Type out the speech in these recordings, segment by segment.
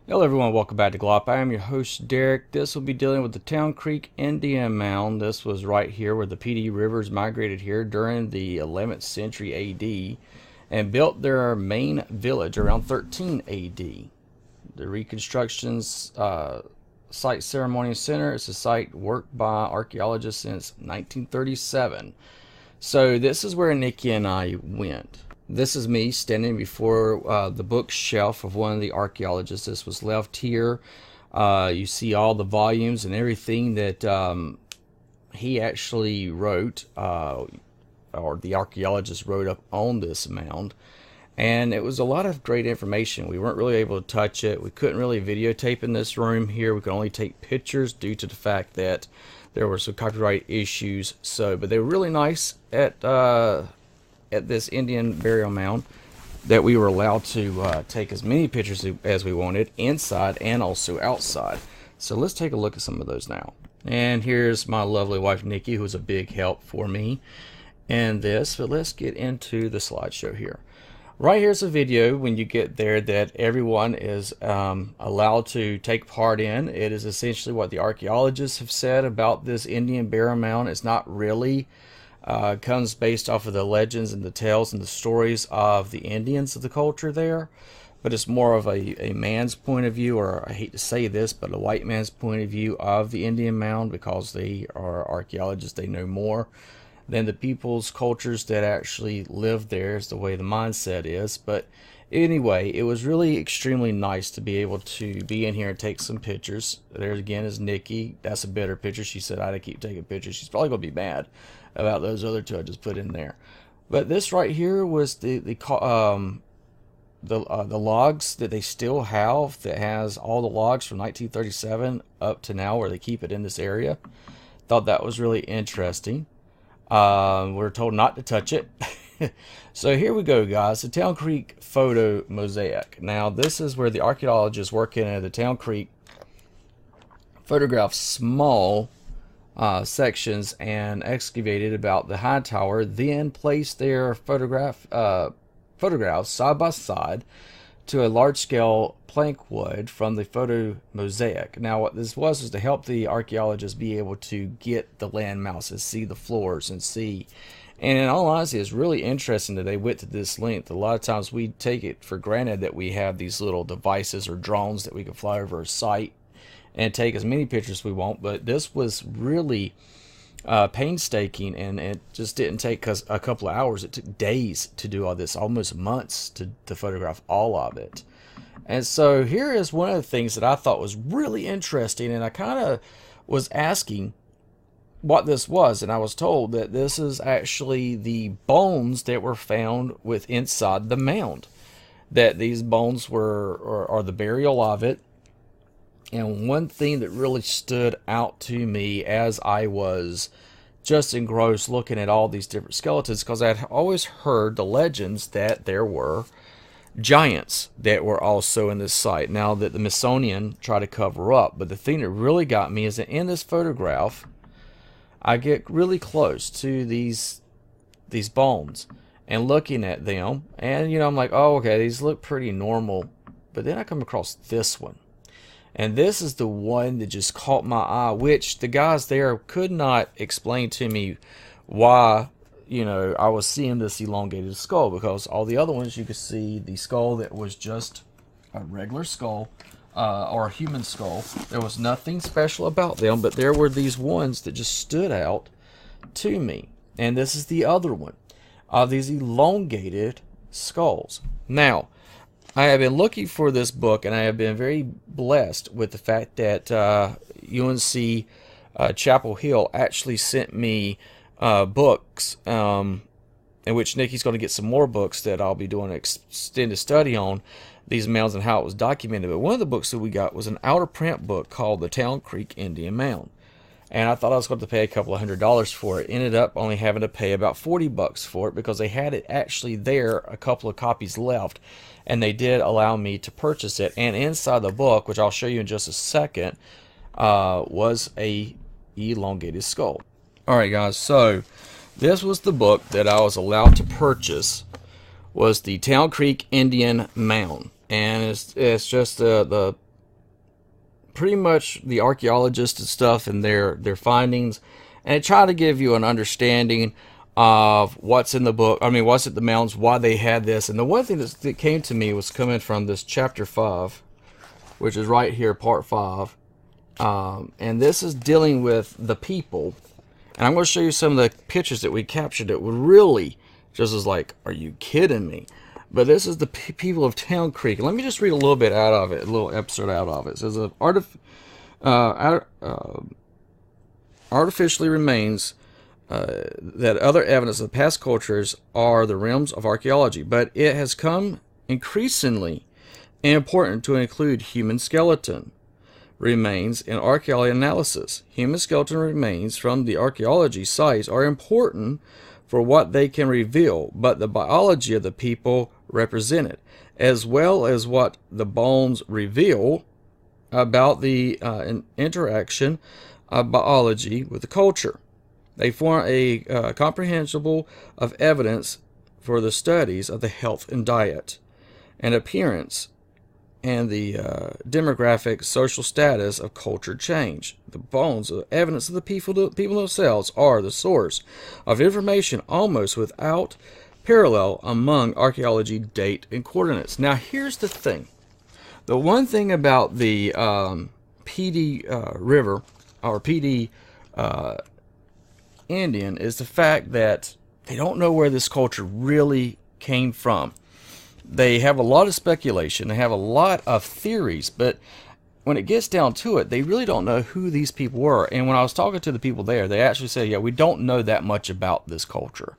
Hello everyone, welcome back to Glop. I am your host Derek. This will be dealing with the Town Creek Indian Mound. This was right here where the PD rivers migrated here during the 11th century AD and built their main village around 13 AD. The reconstruction's site ceremony center is a site worked by archaeologists since 1937. So this is where Nikki and I went. This is me standing before the bookshelf of one of the archaeologists. This was left here. You see all the volumes and everything that he actually wrote, or the archaeologist wrote up on this mound. And it was a lot of great information. We weren't really able to touch it. We couldn't really videotape in this room here. We could only take pictures due to the fact that there were some copyright issues. But they were really nice at this Indian burial mound that we were allowed to take as many pictures as we wanted inside and also outside. So let's take a look at some of those now. And here's my lovely wife Nikki, who was a big help for me in this. But let's get into the slideshow here. Right here's a video when you get there that everyone is allowed to take part in. It is essentially what the archaeologists have said about this Indian burial mound. It's not really comes based off of the legends and the tales and the stories of the Indians of the culture there, but it's more of a man's point of view, or I hate to say this, but a white man's point of view of the Indian mound, because they are archaeologists. They know more than the people's cultures that actually live there, is the way the mindset is. But anyway, it was really extremely nice to be able to be in here and take some pictures. There again is Nikki. That's a better picture. She said I had to keep taking pictures. She's probably going to be mad about those other two I just put in there. But this right here was the logs that they still have, that has all the logs from 1937 up to now, where they keep it in this area. Thought that was really interesting. We're told not to touch it. So here we go, guys. The Town Creek photo mosaic. Now this is where the archaeologists working at the Town Creek photographed small sections and excavated about the high tower, then placed their photographs side by side to a large-scale plank wood from the photo mosaic. Now what this was to help the archaeologists be able to get the land masses, see the floors, and see. And in all honesty, it's really interesting that they went to this length. A lot of times we take it for granted that we have these little devices or drones that we can fly over a site and take as many pictures as we want, but this was really painstaking, and it just didn't take us a couple of hours. It took days to do all this, almost months to photograph all of it. And so here is one of the things that I thought was really interesting, and I kind of was asking what this was, and I was told that this is actually the bones that were found with inside the mound, that these bones are the burial of it. And one thing that really stood out to me as I was just engrossed looking at all these different skeletons, because I had always heard the legends that there were giants that were also in this site, now that the Smithsonian tried to cover up. But the thing that really got me is that in this photograph, I get really close to these bones and looking at them, and I'm like, oh, okay, these look pretty normal. But then I come across this one. And this is the one that just caught my eye, which the guys there could not explain to me why, I was seeing this elongated skull, because all the other ones you could see the skull that was just a regular skull, or a human skull. There was nothing special about them, but there were these ones that just stood out to me. And this is the other one of these elongated skulls. Now, I have been looking for this book, and I have been very blessed with the fact that UNC Chapel Hill actually sent me books, in which Nikki's going to get some more books that I'll be doing an extended study on these mounds and how it was documented. But one of the books that we got was an outer print book called The Town Creek Indian Mound. And I thought I was going to pay a couple of $100s for it. Ended up only having to pay about $40 for it, because they had it actually there, a couple of copies left, and they did allow me to purchase it. And inside the book, which I'll show you in just a second, was a elongated skull. Alright guys, so this was the book that I was allowed to purchase, was the Town Creek Indian Mound. And it's just the pretty much the archaeologists and stuff and their findings, and it tried to give you an understanding of what's in the book. I mean, what's at the mounds, why they had this. And the one thing that came to me was coming from this chapter 5, which is right here, part 5. And this is dealing with the people. And I'm going to show you some of the pictures that we captured that were really just as like, are you kidding me? But this is the people of Town Creek. Let me just read a little bit out of it, a little excerpt out of it. It says, artificially remains that other evidence of past cultures are the realms of archaeology, but it has come increasingly important to include human skeleton remains in archaeology analysis. Human skeleton remains from the archaeology sites are important for what they can reveal, but the biology of the people represented, as well as what the bones reveal about the interaction of biology with the culture. They form a comprehensible of evidence for the studies of the health and diet and appearance and the demographic social status of culture change. The bones of evidence of the people themselves are the source of information almost without parallel among archaeology date and coordinates. Now here's the thing. The one thing about the PD River or PD Indian is the fact that they don't know where this culture really came from. They have a lot of speculation, they have a lot of theories, but when it gets down to it, they really don't know who these people were. And when I was talking to the people there, they actually said, yeah, we don't know that much about this culture.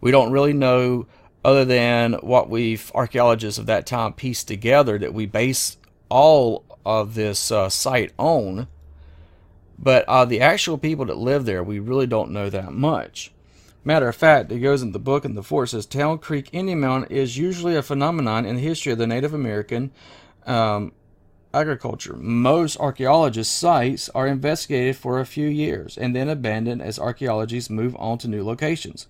We don't really know, other than what archaeologists of that time pieced together, that we base all of this site on. But the actual people that live there, we really don't know that much. Matter of fact, it goes in the book, and the force says Town Creek Indian Mound is usually a phenomenon in the history of the Native American agriculture. Most archaeologist sites are investigated for a few years and then abandoned as archaeologists move on to new locations.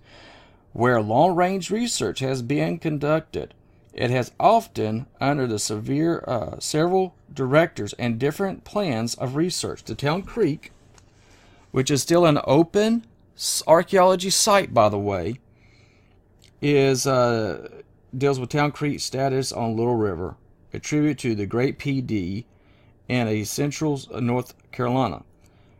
Where long-range research has been conducted, it has often under the several directors and different plans of research. The Town Creek, which is still an open archaeology site, by the way, is deals with Town Creek status on Little River, a tribute to the Great PD in a central North Carolina,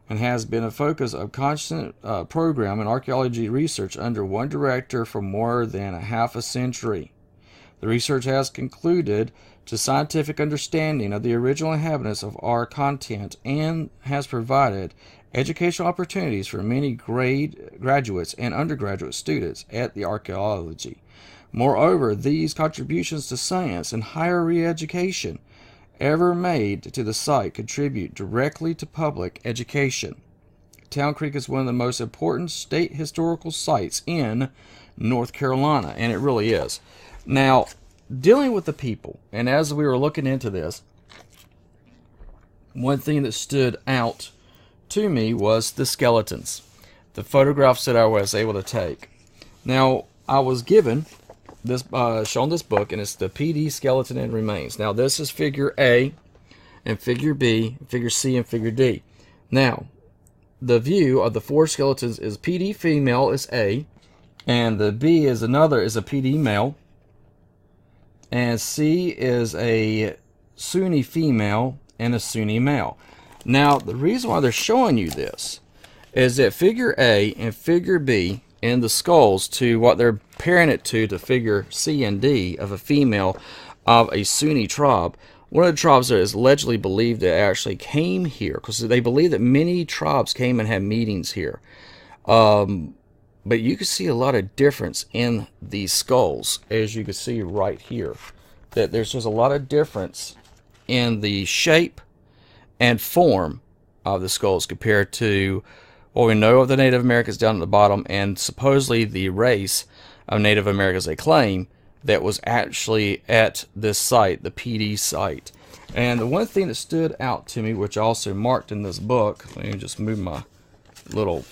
and has been a focus of constant program in archaeology research under one director for more than a half a century. The research has concluded to scientific understanding of the original inhabitants of our continent and has provided educational opportunities for many graduates and undergraduate students at the archaeology. Moreover, these contributions to science and higher re-education ever made to the site contribute directly to public education. Town Creek is one of the most important state historical sites in North Carolina, and it really is. Now, dealing with the people, and as we were looking into this, one thing that stood out to me was the skeletons, the photographs that I was able to take. Now, I was given this, shown this book, and it's the PD Skeleton and Remains. Now, this is figure A, and figure B, figure C, and figure D. Now, the view of the four skeletons is PD female is A, and the B is a PD male, and C is a Sunni female and a Sunni male. Now, the reason why they're showing you this is that figure A and figure B in the skulls to what they're pairing it to figure C and D of a female of a Sunni tribe. One of the tribes that is allegedly believed that actually came here, because they believe that many tribes came and had meetings here. But you can see a lot of difference in these skulls, as you can see right here. That there's just a lot of difference in the shape and form of the skulls compared to what we know of the Native Americans down at the bottom, and supposedly the race of Native Americans they claim that was actually at this site, the PD site. And the one thing that stood out to me, which I also marked in this book, let me just move my little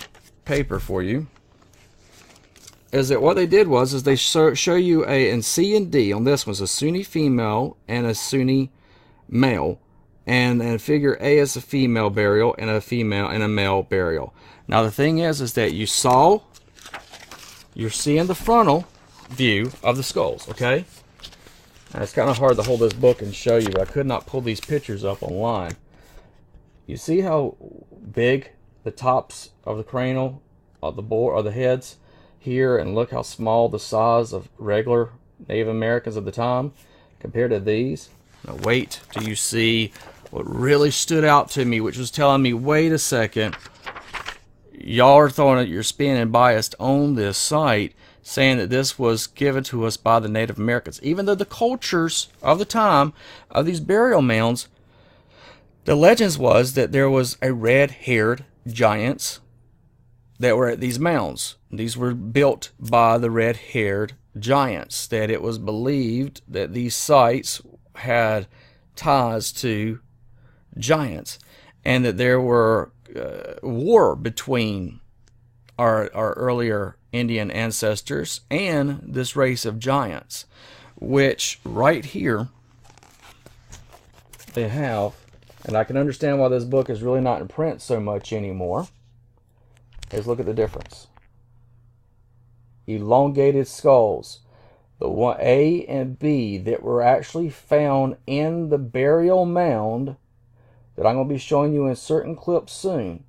paper for you, is that what they did was they show you in C and D on this one's a Sunni female and a Sunni male. and figure A is a female burial and a male burial. Now the thing is that you're seeing the frontal view of the skulls, okay? Now it's kind of hard to hold this book and show you, but I could not pull these pictures up online. You see how big the tops of the cranial of the boar or the heads here, and look how small the size of regular Native Americans of the time compared to these. Now wait till you see what really stood out to me, which was telling me, wait a second, y'all are throwing your spin and biased on this site, saying that this was given to us by the Native Americans. Even though the cultures of the time of these burial mounds, the legends was that there was a red-haired giants that were at these mounds. These were built by the red-haired giants, that it was believed that these sites had ties to giants, and that there were war between our earlier Indian ancestors and this race of giants, which right here they have, and I can understand why this book is really not in print so much anymore, is look at the difference. Elongated skulls. The one A and B that were actually found in the burial mound that I'm going to be showing you in certain clips soon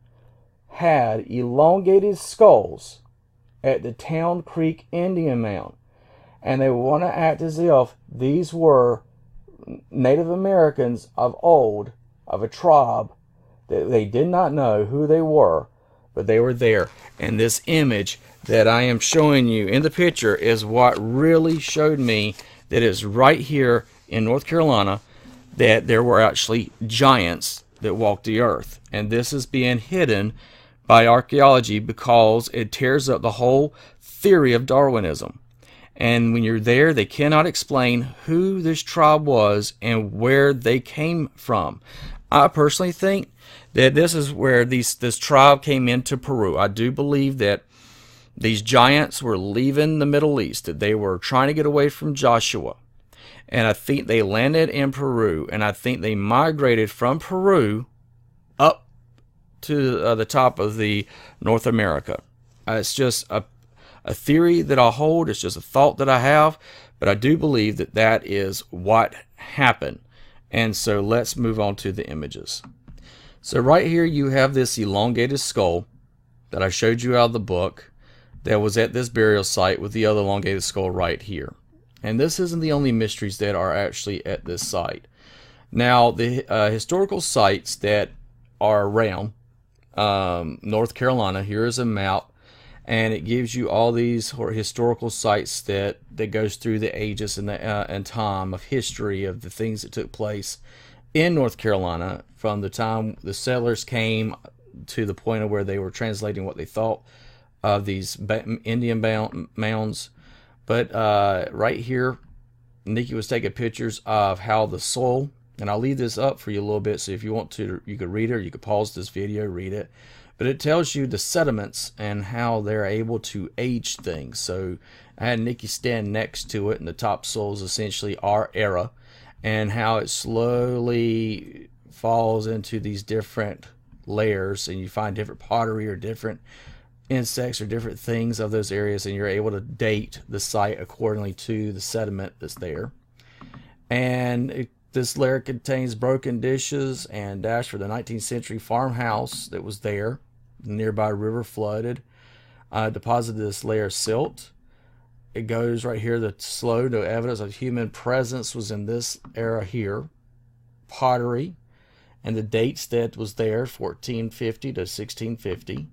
had elongated skulls at the Town Creek Indian Mound. And they want to act as if these were Native Americans of old, of a tribe that they did not know who they were, but they were there. And this image that I am showing you in the picture is what really showed me that it's right here in North Carolina that there were actually giants that walked the earth. And this is being hidden by archaeology because it tears up the whole theory of Darwinism. And when you're there, they cannot explain who this tribe was and where they came from. I personally think that this is where this tribe came into Peru. I do believe that these giants were leaving the Middle East, that they were trying to get away from Joshua. And I think they landed in Peru, and I think they migrated from Peru up to the top of the North America. It's just a theory that I hold. It's just a thought that I have, but I do believe that that is what happened. And so let's move on to the images. So right here you have this elongated skull that I showed you out of the book that was at this burial site with the other elongated skull right here. And this isn't the only mysteries that are actually at this site. Now, the historical sites that are around North Carolina, here is a map, and it gives you all these historical sites that goes through the ages and time of history of the things that took place in North Carolina from the time the settlers came to the point of where they were translating what they thought of these Indian mounds. But right here, Nikki was taking pictures of how the soil, and I'll leave this up for you a little bit, so if you want to, you could read it, or you could pause this video, read it. But it tells you the sediments and how they're able to age things. So I had Nikki stand next to it, and the topsoil is essentially our era, and how it slowly falls into these different layers, and you find different pottery or different insects or different things of those areas, and you're able to date the site accordingly to the sediment that's there. And this layer contains broken dishes and dash for the 19th century farmhouse that was there. The nearby river flooded, deposited this layer of silt. It goes right here, the slow, no evidence of human presence was in this era here. Pottery, and the dates that was there, 1450 to 1650.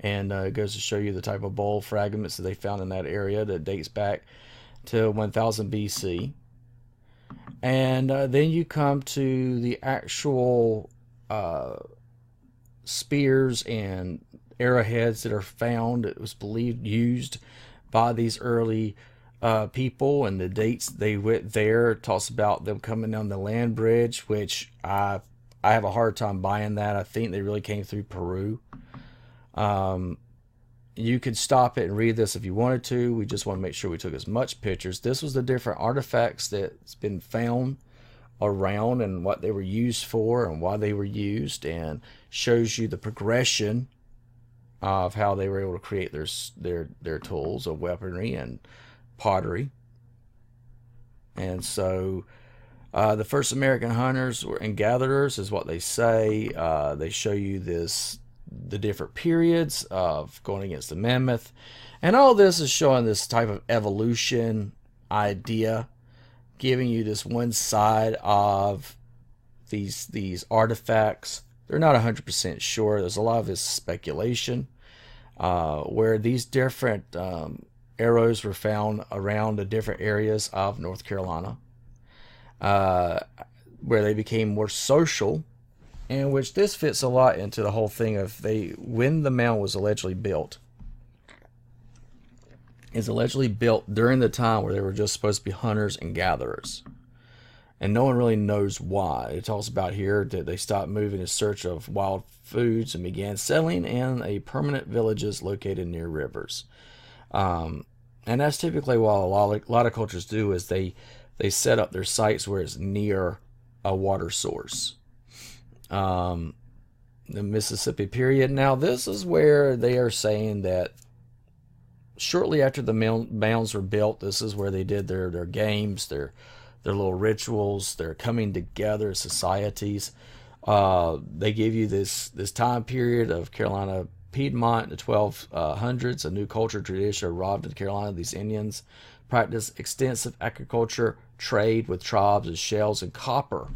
And it goes to show you the type of bowl fragments that they found in that area that dates back to 1000 BC. And then you come to the actual spears and arrowheads that are found. It was believed used by these early people, and the dates they went there. It talks about them coming down the land bridge, which I have a hard time buying that. I think they really came through Peru. You could stop it and read this if you wanted to. We just want to make sure we took as much pictures. This was the different artifacts that's been found around and what they were used for and why they were used, and shows you the progression of how they were able to create their tools of weaponry and pottery. And so the first American hunters and gatherers is what they say. They show you the different periods of going against the mammoth, and all this is showing this type of evolution idea, giving you this one side of these artifacts. They're not 100% sure. There's a lot of this speculation, where these different arrows were found around the different areas of North Carolina, where they became more social, in which this fits a lot into the whole thing of when the mound was allegedly built. Is allegedly built during the time where they were just supposed to be hunters and gatherers. And no one really knows why. It talks about here that they stopped moving in search of wild foods and began settling in permanent villages located near rivers. And that's typically what a lot of cultures do, is they set up their sites where it's near a water source. The Mississippi period. Now, this is where they are saying that shortly after the mounds were built, this is where they did their games, their little rituals, their coming together societies. They give you this time period of Carolina Piedmont in the 1200s. A new culture tradition arrived in Carolina. These Indians practiced extensive agriculture, trade with tribes of shells and copper.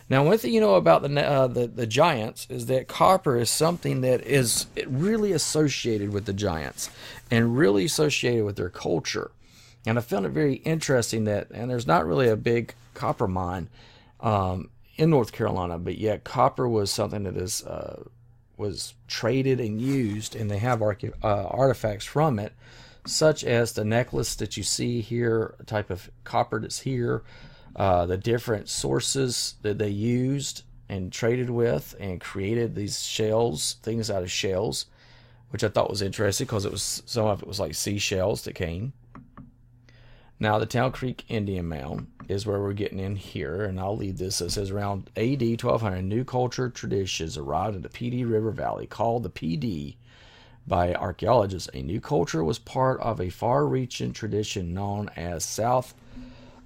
Now, one thing you know about the giants is that copper is something that is really associated with the giants and really associated with their culture. And I found it very interesting and there's not really a big copper mine in North Carolina, but yet copper was something that was traded and used, and they have artifacts from it, such as the necklace that you see here, a type of copper that's here, the different sources that they used and traded with and created these things out of shells, which I thought was interesting because some of it was like seashells that came. Now, the Town Creek Indian Mound is where we're getting in here, and I'll leave this. It says around AD 1200, new culture traditions arrived in the Pee River Valley, called the PD by archaeologists. A new culture was part of a far-reaching tradition known as South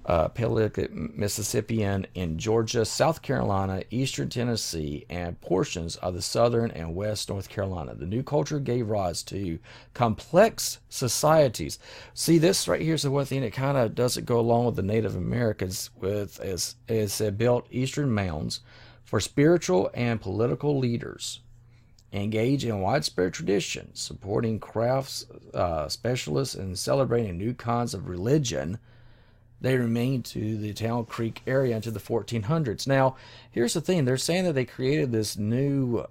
Paleolithic Mississippian in Georgia, South Carolina, Eastern Tennessee, and portions of the Southern and West North Carolina. The new culture gave rise to complex societies. See, this right here is the one thing that kind of doesn't go along with the Native Americans, as they built eastern mounds for spiritual and political leaders, engage in widespread traditions, supporting crafts specialists, and celebrating new kinds of religion. They remained to the Town Creek area into the 1400s. Now, here's the thing. They're saying that they created this new,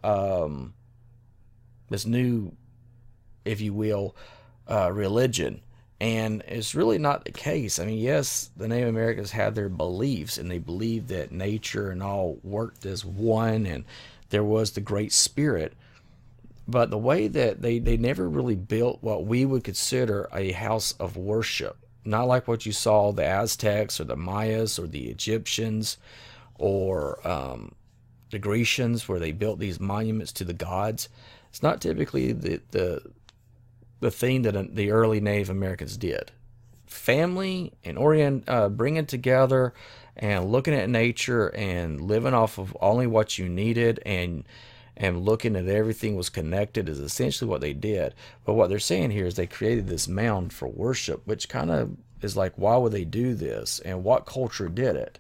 if you will, religion. And it's really not the case. I mean, yes, the Native Americans had their beliefs, and they believed that nature and all worked as one, and there was the Great Spirit. But the way that they never really built what we would consider a house of worship. Not like what you saw the Aztecs or the Mayas or the Egyptians or the Grecians, where they built these monuments to the gods. It's not typically the thing that the early Native Americans did. Family and bringing together and looking at nature and living off of only what you needed and looking at everything was connected is essentially what they did. But what they're saying here is they created this mound for worship, which kind of is like, why would they do this? And what culture did it?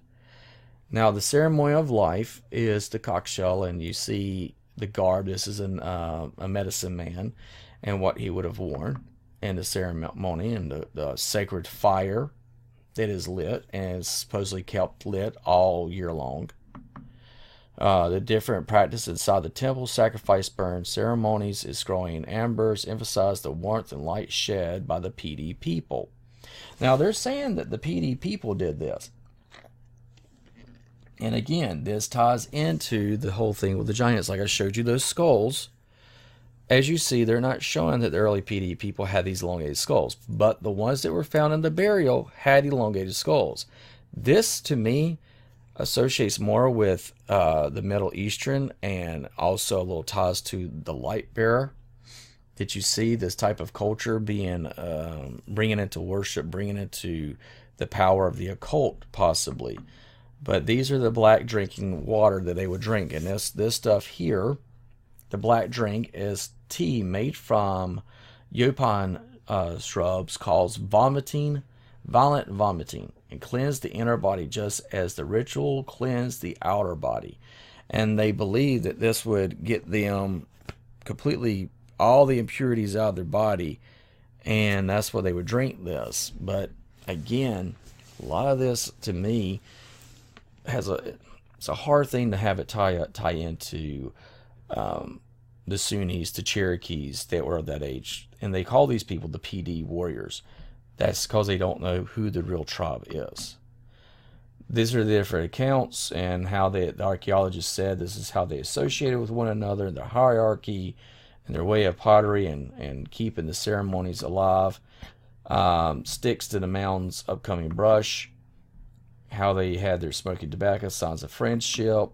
Now, the ceremony of life is the conch shell, and you see the garb. This is a medicine man and what he would have worn, and the ceremony, and the sacred fire that is lit and is supposedly kept lit all year long. The different practices inside the temple, sacrifice, burn, ceremonies, is growing embers, emphasize the warmth and light shed by the PD people. Now, they're saying that the PD people did this. And again, this ties into the whole thing with the giants. Like I showed you those skulls. As you see, they're not showing that the early PD people had these elongated skulls. But the ones that were found in the burial had elongated skulls. This, to me, associates more with the Middle Eastern and also a little ties to the light bearer. Did you see this type of culture being bringing into worship, bringing into the power of the occult, possibly? But these are the black drinking water that they would drink, and this stuff here, the black drink, is tea made from yaupon shrubs, caused violent vomiting, and cleanse the inner body just as the ritual cleansed the outer body. And they believed that this would get them completely all the impurities out of their body, and that's why they would drink this. But again, a lot of this to me it's a hard thing to have it tie into the Sunnis, the Cherokees that were of that age, and they call these people the PD warriors. That's because they don't know who the real tribe is. These are the different accounts and how the archaeologists said this is how they associated with one another, their hierarchy, and their way of pottery and keeping the ceremonies alive. Sticks to the mound's upcoming brush, how they had their smoking tobacco, signs of friendship.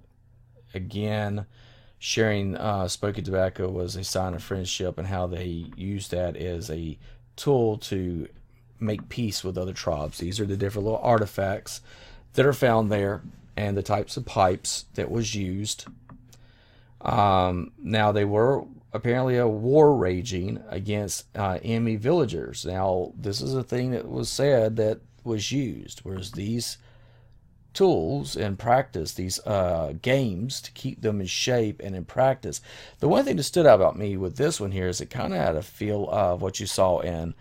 Again, sharing smoking tobacco was a sign of friendship, and how they used that as a tool to make peace with other tribes. These are the different little artifacts that are found there and the types of pipes that was used. Now, they were apparently a war raging against enemy villagers. Now, this is a thing that was said that was used, whereas these tools and practice, these games to keep them in shape and in practice. The one thing that stood out about me with this one here is it kind of had a feel of what you saw in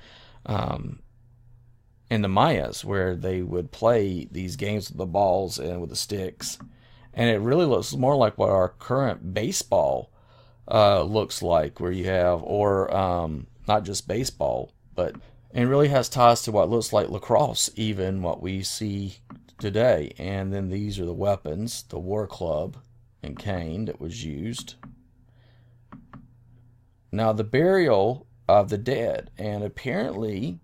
the Mayas, where they would play these games with the balls and with the sticks, and it really looks more like what our current baseball looks like, where you have, or not just baseball, but and really has ties to what looks like lacrosse, even what we see today. And then these are the weapons, the war club and cane that was used. Now, the burial of the dead, and apparently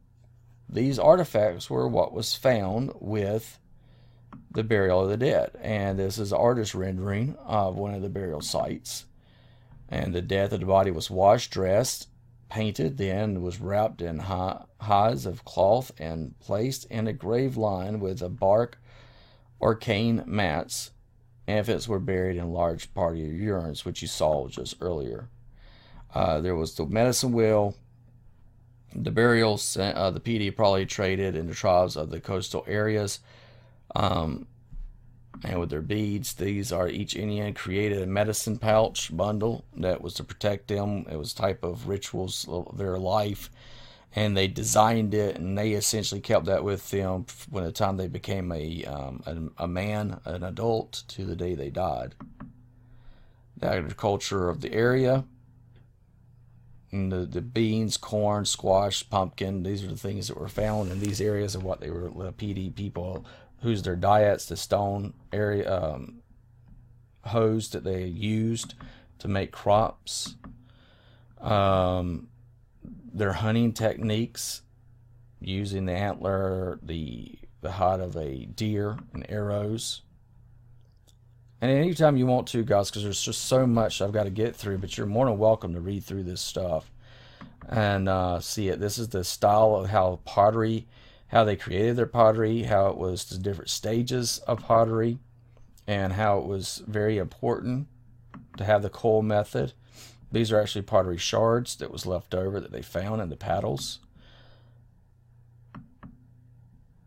these artifacts were what was found with the burial of the dead. And this is an artist rendering of one of the burial sites. And the death of the body was washed, dressed, painted, then was wrapped in hides of cloth and placed in a grave lined with a bark or cane mats. Infants were buried in large party urns, which you saw just earlier. There was the medicine wheel. The burials, the PD probably traded in the tribes of the coastal areas. And with their beads, these are each Indian created a medicine pouch bundle that was to protect them. It was type of rituals of their life, and they designed it, and they essentially kept that with them when the time they became a man, an adult, to the day they died. The agriculture of the area, and the beans, corn, squash, pumpkin, these are the things that were found in these areas of what they were, the PD people, whose their diets, the stone area hoes that they used to make crops, their hunting techniques using the antler, the hide of a deer, and arrows. And anytime you want to, guys, because there's just so much I've got to get through, but you're more than welcome to read through this stuff and see it. This is the style of how pottery, how they created their pottery, how it was the different stages of pottery, and how it was very important to have the coal method. These are actually pottery shards that was left over that they found in the paddles.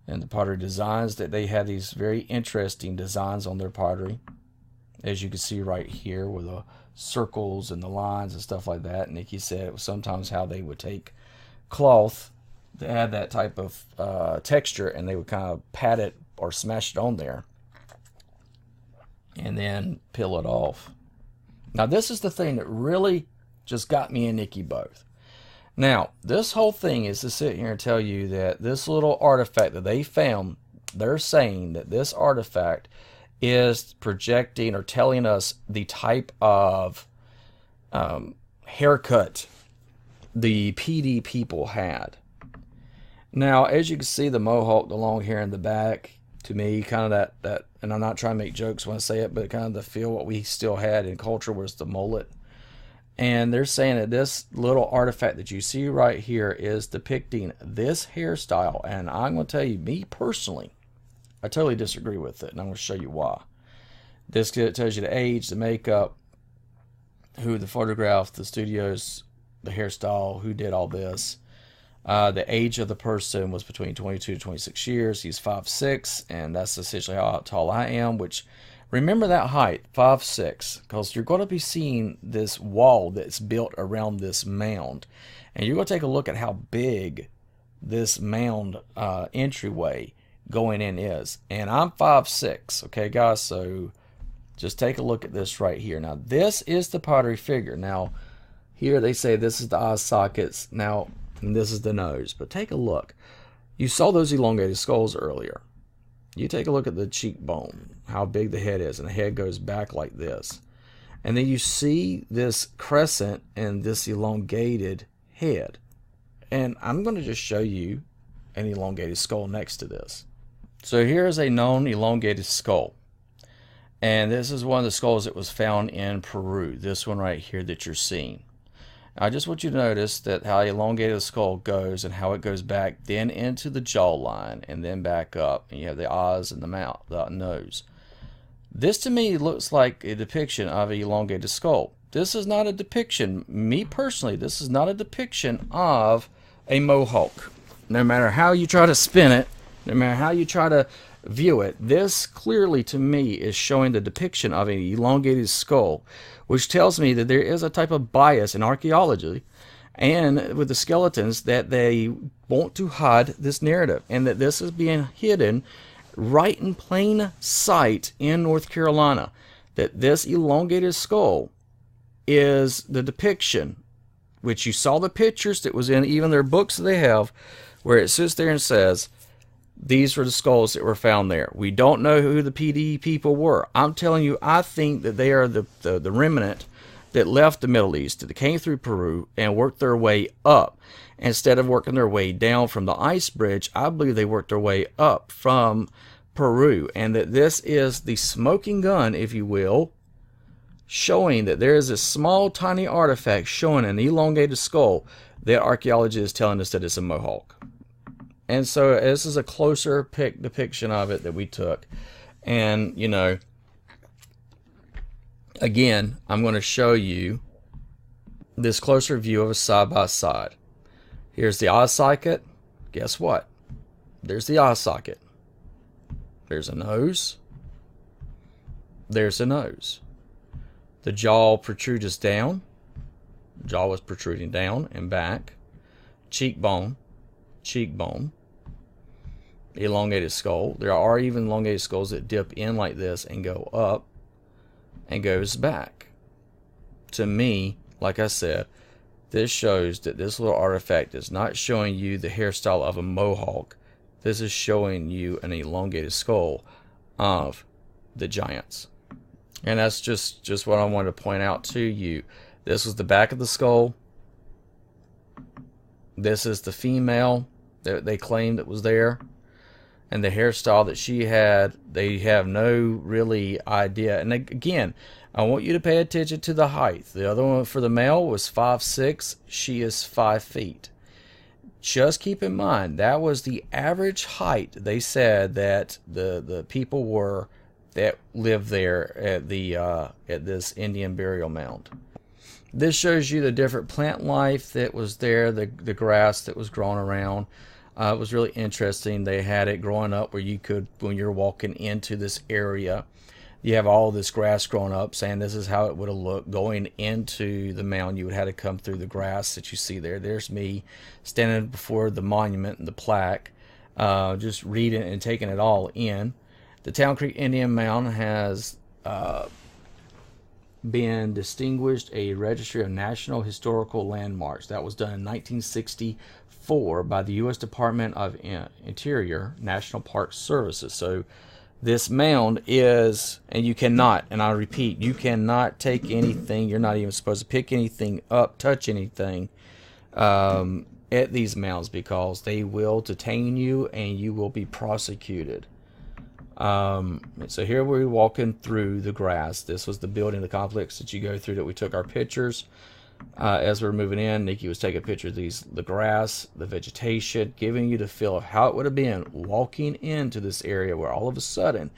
And the pottery designs, that they had these very interesting designs on their pottery, as you can see right here with the circles and the lines and stuff like that. And Nikki said it was sometimes how they would take cloth that had that type of texture, and they would kind of pat it or smash it on there and then peel it off. Now, this is the thing that really just got me and Nikki both. Now, this whole thing is to sit here and tell you that this little artifact that they found, they're saying that this artifact is projecting or telling us the type of haircut the PD people had. Now, as you can see, the mohawk, the long hair in the back, To me, kind of that, and I'm not trying to make jokes when I say it, but kind of the feel what we still had in culture was the mullet. And they're saying that this little artifact that you see right here is depicting this hairstyle. And I'm going to tell you, me personally, I totally disagree with it, and I'm going to show you why. This tells you the age, the makeup, who the photograph, the studios, the hairstyle, who did all this. The age of the person was between 22 to 26 years. He's 5'6", and that's essentially how tall I am, which, remember that height, 5'6", because you're going to be seeing this wall that's built around this mound. And you're going to take a look at how big this mound entryway going in is. And I'm 5'6", okay, guys? So just take a look at this right here. Now, this is the pottery figure. Now, here they say this is the eye sockets. Now, and this is the nose. But take a look. You saw those elongated skulls earlier. You take a look at the cheekbone, how big the head is, and the head goes back like this. And then you see this crescent and this elongated head. And I'm going to just show you an elongated skull next to this. So here is a known elongated skull. And this is one of the skulls that was found in Peru. This one right here that you're seeing. I just want you to notice that how elongated the skull goes and how it goes back then into the jawline and then back up. And you have the eyes and the mouth, the nose. This to me looks like a depiction of an elongated skull. This is not a depiction, me personally, this is not a depiction of a mohawk. No matter how you try to spin it, no matter how you try to view it, this clearly to me is showing the depiction of an elongated skull, which tells me that there is a type of bias in archaeology and with the skeletons that they want to hide this narrative, and that this is being hidden right in plain sight in North Carolina, that this elongated skull is the depiction, which you saw the pictures that was in even their books that they have, where it sits there and says, these were the skulls that were found there. We don't know who the PD people were. I'm telling you, I think that they are the remnant that left the Middle East, that came through Peru and worked their way up. Instead of working their way down from the ice bridge, I believe they worked their way up from Peru. And that this is the smoking gun, if you will, showing that there is a small, tiny artifact showing an elongated skull that archaeology is telling us that it's a mohawk. And so this is a closer depiction of it that we took. And, you know, again, I'm going to show you this closer view of a side-by-side. Here's the eye socket. Guess what? There's the eye socket. There's a nose. There's a nose. The jaw protrudes down. Jaw was protruding down and back. Cheekbone. Cheekbone, elongated skull. There are even elongated skulls that dip in like this and go up and goes back. To me, like I said, this shows that this little artifact is not showing you the hairstyle of a mohawk. This is showing you an elongated skull of the giants. And that's just what I wanted to point out to you. This was the back of the skull. This is the female that they claimed that was there. And the hairstyle that she had, they have no really idea. And again, I want you to pay attention to the height. The other one for the male was 5'6". She is 5 feet. Just keep in mind, that was the average height they said that the people were that lived there at this Indian burial mound. This shows you the different plant life that was there, the grass that was growing around. It was really interesting. They had it growing up where you could, when you're walking into this area, you have all this grass growing up, saying this is how it would have looked going into the mound. You would have to come through the grass that you see there. There's me standing before the monument and the plaque, just reading and taking it all in. The Town Creek Indian Mound has been distinguished a Registry of National Historical Landmarks. That was done in 1964 by the U.S. Department of Interior National Park Services. So this mound is, and you cannot, and I repeat, you cannot take anything, you're not even supposed to pick anything up, touch anything at these mounds, because they will detain you and you will be prosecuted. So here we're walking through the grass. This was the building, the complex that you go through that we took our pictures. As we're moving in, Nikki was taking pictures of the grass, the vegetation, giving you the feel of how it would have been walking into this area where all of a sudden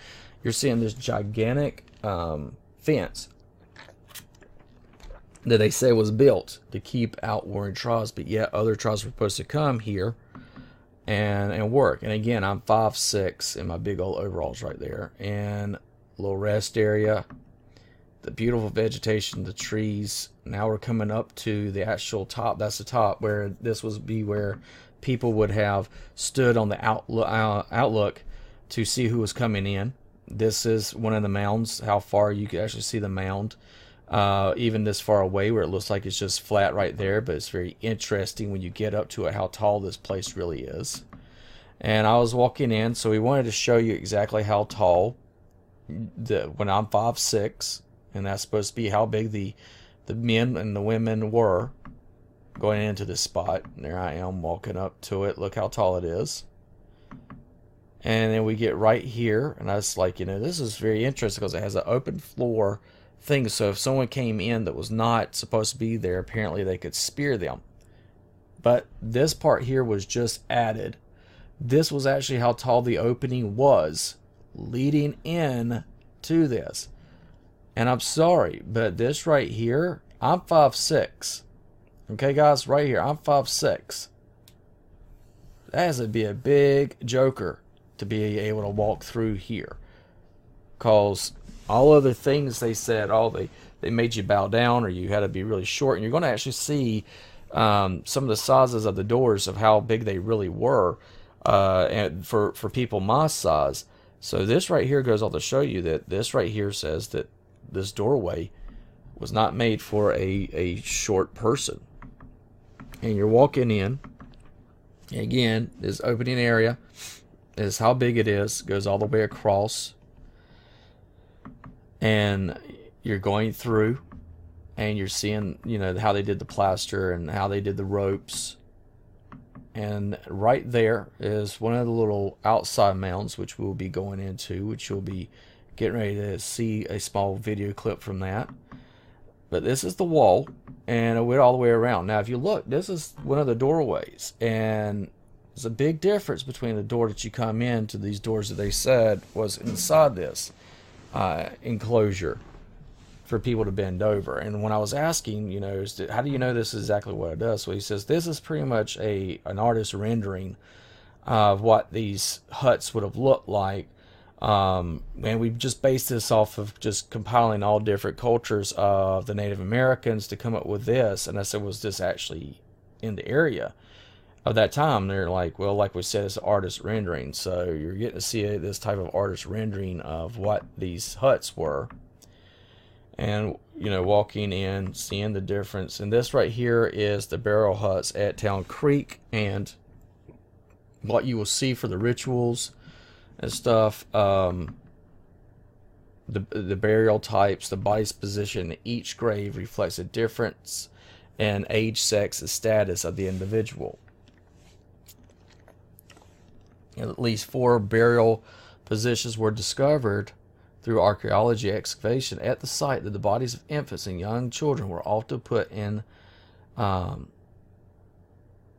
you're seeing this gigantic fence that they say was built to keep out warring tribes, but yet other tribes were supposed to come here and work. And again, I'm 5'6" in my big old overalls right there, and a little rest area, the beautiful vegetation, the trees. Now we're coming up to the actual top. That's the top where this would be where people would have stood on the outlook to see who was coming in. This is one of the mounds, how far you can actually see the mound. Even this far away where it looks like it's just flat right there, but it's very interesting when you get up to it how tall this place really is. And I was walking in, so we wanted to show you exactly how tall when I'm 5'6", and that's supposed to be how big the men and the women were going into this spot. And there I am walking up to it. Look how tall it is. And then we get right here, and I was like, this is very interesting because it has an open floor thing. So if someone came in that was not supposed to be there, apparently they could spear them. But this part here was just added. This was actually how tall the opening was leading in to this. And I'm sorry, but this right here, I'm 5'6". Okay, guys, right here, I'm 5'6". That has to be a big joker to be able to walk through here. Because all other things they said, they made you bow down or you had to be really short. And you're going to actually see some of the sizes of the doors of how big they really were and for people my size. So this right here goes on to show you that this right here says that this doorway was not made for a short person. And you're walking in. Again, this opening area is how big it is. Goes all the way across. And you're going through. And you're seeing, how they did the plaster and how they did the ropes. And right there is one of the little outside mounds, which we'll be going into, which you'll be getting ready to see a small video clip from that. But this is the wall, and it went all the way around. Now, if you look, this is one of the doorways, and there's a big difference between the door that you come in to these doors that they said was inside this enclosure for people to bend over. And when I was asking, how do you know this is exactly what it does? So he says this is pretty much an artist's rendering of what these huts would have looked like. And we just based this off of just compiling all different cultures of the Native Americans to come up with this. And I said, was this actually in the area of that time? They're like, well, like we said, it's an artist rendering. So you're getting to see this type of artist rendering of what these huts were. And, walking in, seeing the difference. And this right here is the burial huts at Town Creek. And what you will see for the rituals and stuff, the burial types, the body's position, each grave reflects a difference in age, sex, and status of the individual. And at least 4 burial positions were discovered through archaeology excavation at the site that the bodies of infants and young children were often put in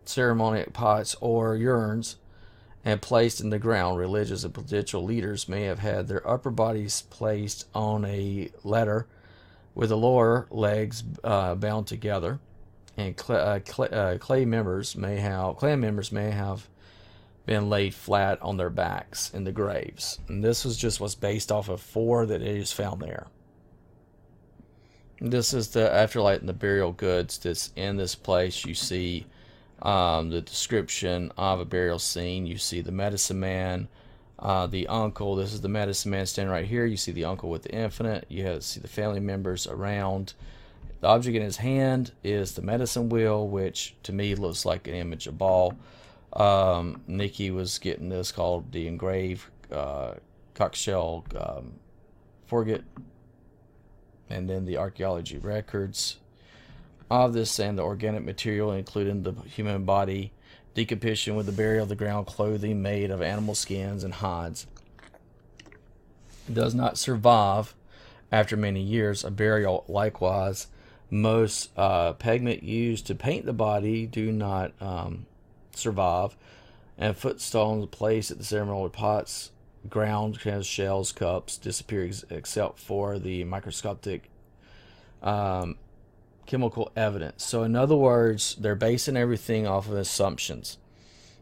ceremonial pots or urns and placed in the ground. Religious and political leaders may have had their upper bodies placed on a ladder with the lower legs bound together, and clan members may have been laid flat on their backs in the graves. And this was just what's based off of 4 that they just found there. And this is the afterlife and the burial goods that's in this place. You see the description of a burial scene. You see the medicine man, the uncle. This is the medicine man standing right here. You see the uncle with the infant. You see the family members around. The object in his hand is the medicine wheel, which to me looks like an image of ball. Nikki was getting this called the engraved cockshell forget, and then the archaeology records of this and the organic material, including the human body, decomposition with the burial of the ground, clothing made of animal skins and hides. does not survive after many years of burial. Likewise, most pigment used to paint the body do not survive, and footstones placed at the ceremonial pots, ground shells, cups disappear except for the microscopic chemical evidence. So in other words, they're basing everything off of assumptions.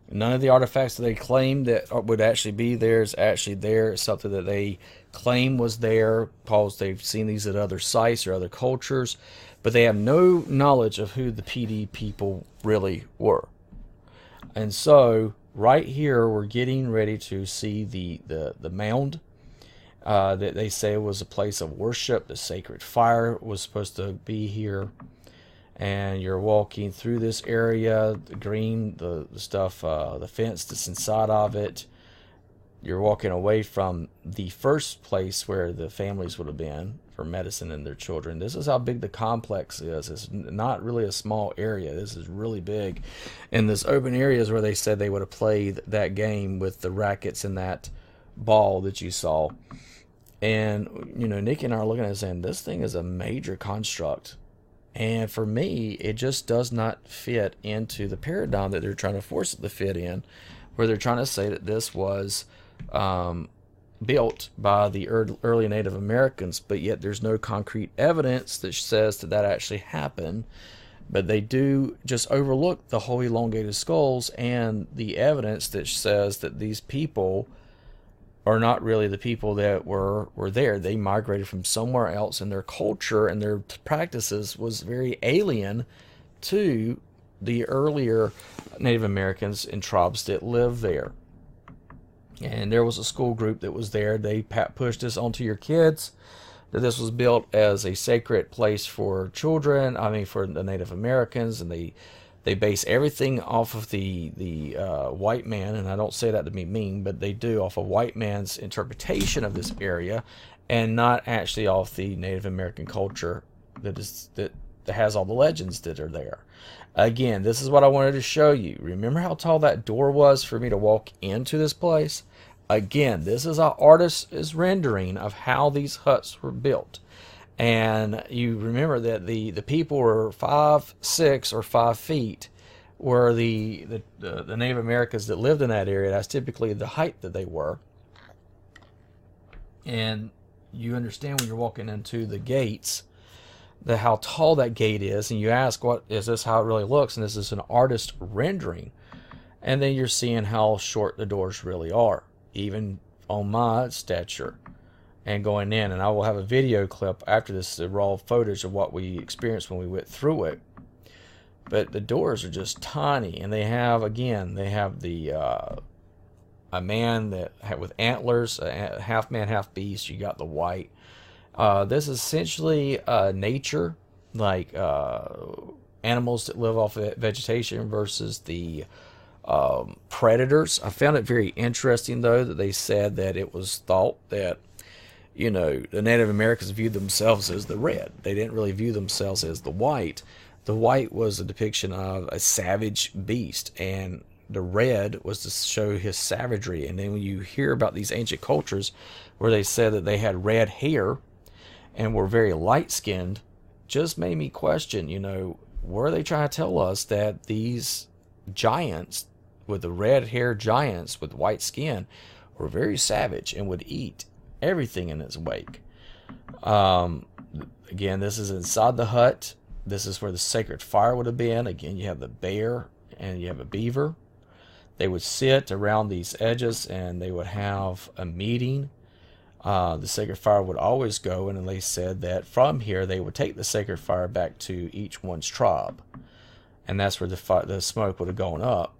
None of the artifacts that they claim that would actually be there is actually there. It's something that they claim was there because they've seen these at other sites or other cultures, but they have no knowledge of who the PD people really were. And so right here, we're getting ready to see the mound that they say was a place of worship. The sacred fire was supposed to be here. And you're walking through this area, the green, the stuff, the fence that's inside of it. You're walking away from the first place where the families would have been for medicine and their children. This is how big the complex is. It's not really a small area. This is really big. And this open area is where they said they would have played that game with the rackets and that ball that you saw. And, you know, Nikki and I are looking at it saying, this thing is a major construct. And for me, it just does not fit into the paradigm that they're trying to force it to fit in, where they're trying to say that this was built by the early Native Americans, but yet there's no concrete evidence that says that actually happened. But they do just overlook the whole elongated skulls and the evidence that says that these people are not really the people that were there. They migrated from somewhere else, and their culture and their practices was very alien to the earlier Native Americans and tribes that lived there. And there was a school group that was there. They pushed this onto your kids, that this was built as a sacred place for children, for the Native Americans, and they base everything off of the white man, and I don't say that to be mean, but they do, off of white man's interpretation of this area, and not actually off the Native American culture that has all the legends that are there. Again, this is what I wanted to show you. Remember how tall that door was for me to walk into this place? Again, this is an artist's rendering of how these huts were built. And you remember that the people were 5, 6, or 5 feet, where the Native Americans that lived in that area, that's typically the height that they were. And you understand when you're walking into the gates, how tall that gate is, and you ask, what is this, how it really looks? And this is an artist rendering. And then you're seeing how short the doors really are, even on my stature. And going in, and I will have a video clip after this, the raw footage of what we experienced when we went through it. But the doors are just tiny, and they have the a man that with antlers, half man, half beast. You got the white. This is essentially nature, like animals that live off of vegetation versus the predators. I found it very interesting, though, that they said that it was thought that, you know, the Native Americans viewed themselves as the red. They didn't really view themselves as the white. The white was a depiction of a savage beast, and the red was to show his savagery. And then when you hear about these ancient cultures where they said that they had red hair and were very light-skinned, just made me question, you know, were they trying to tell us that these giants with the red-haired giants with white skin were very savage and would eat everything in its wake? Again, this is inside the hut. This is where the sacred fire would have been. Again, you have the bear and you have a beaver. They would sit around these edges and they would have a meeting. The sacred fire would always go, and they said that from here they would take the sacred fire back to each one's tribe, and that's where the smoke would have gone up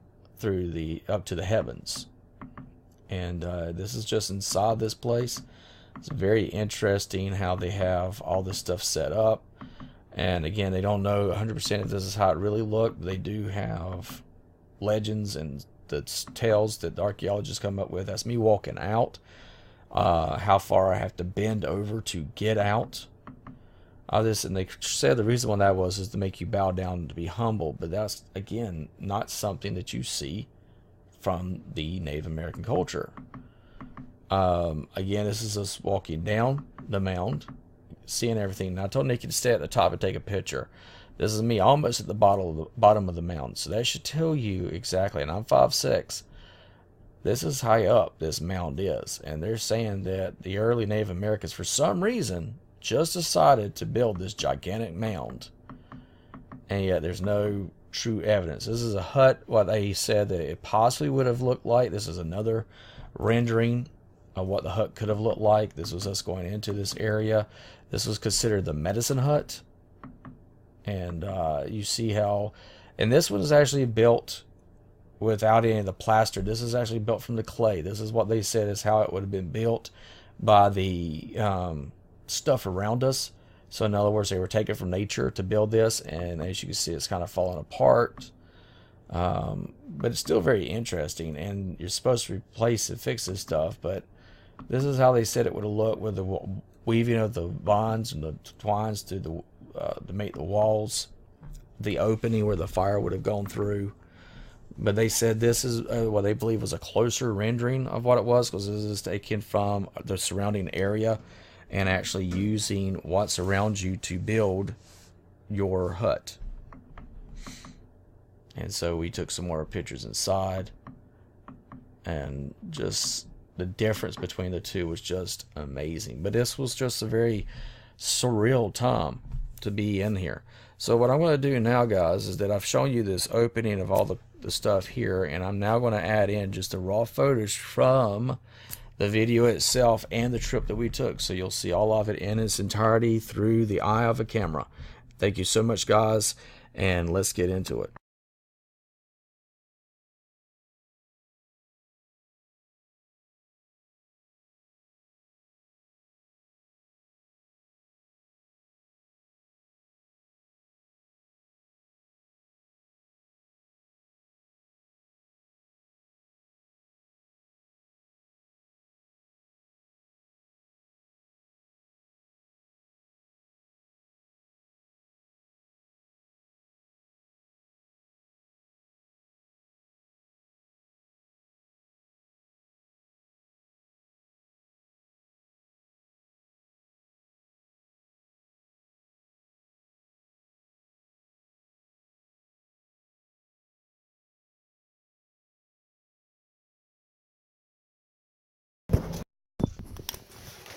up to the heavens. And this is just inside this place. It's very interesting how they have all this stuff set up. And again, they don't know 100% if this is how it really looked. They do have legends and the tales that the archaeologists come up with. That's me walking out. How far I have to bend over to get out. And they said the reason why that was is to make you bow down and to be humble. But that's, again, not something that you see from the Native American culture. Again, this is us walking down the mound, seeing everything. Now, I told Nikki to stay at the top and take a picture. This is me almost at the bottom of the mound. So that should tell you exactly, and I'm 5'6". This is high up this mound is. And they're saying that the early Native Americans, for some reason, just decided to build this gigantic mound. And yet there's no true evidence. This is a hut, what they said that it possibly would have looked like. This is another rendering of what the hut could have looked like. This was us going into this area. This was considered the medicine hut. And you see how, and this one is actually built without any of the plaster. This is actually built from the clay. This is what they said is how it would have been built by the stuff around us. So in other words, they were taken from nature to build this, and as you can see, it's kind of falling apart. But it's still very interesting, and you're supposed to replace and fix this stuff, but this is how they said it would have looked with the weaving of the vines and the twines to make the walls, the opening where the fire would have gone through. But they said this is what they believe was a closer rendering of what it was, because this is taken from the surrounding area and actually using what's around you to build your hut. And so we took some more pictures inside, and just the difference between the two was just amazing. But this was just a very surreal time to be in here. So what I'm going to do now, guys, is that I've shown you this opening of all the stuff here, and I'm now going to add in just the raw photos from the video itself and the trip that we took. So you'll see all of it in its entirety through the eye of a camera. Thank you so much, guys, and let's get into it.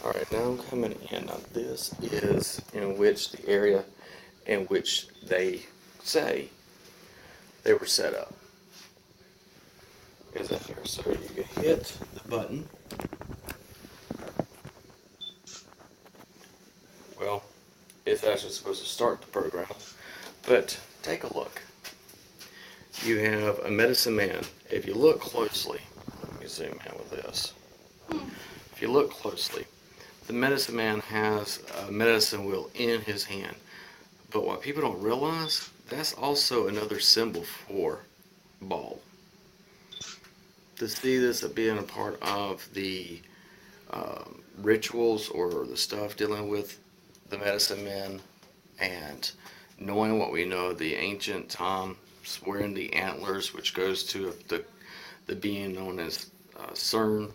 Alright, now I'm coming in. Now this is in which the area in which they say they were set up is in here. So you can hit the button. Well, it's actually supposed to start the program, but take a look. You have a medicine man. If you look closely, let me zoom in with this. If you look closely, the medicine man has a medicine wheel in his hand. But what people don't realize, that's also another symbol for ball. To see this being a part of the rituals or the stuff dealing with the medicine men, and knowing what we know, the ancient time, wearing the antlers, which goes to the being known as CERN.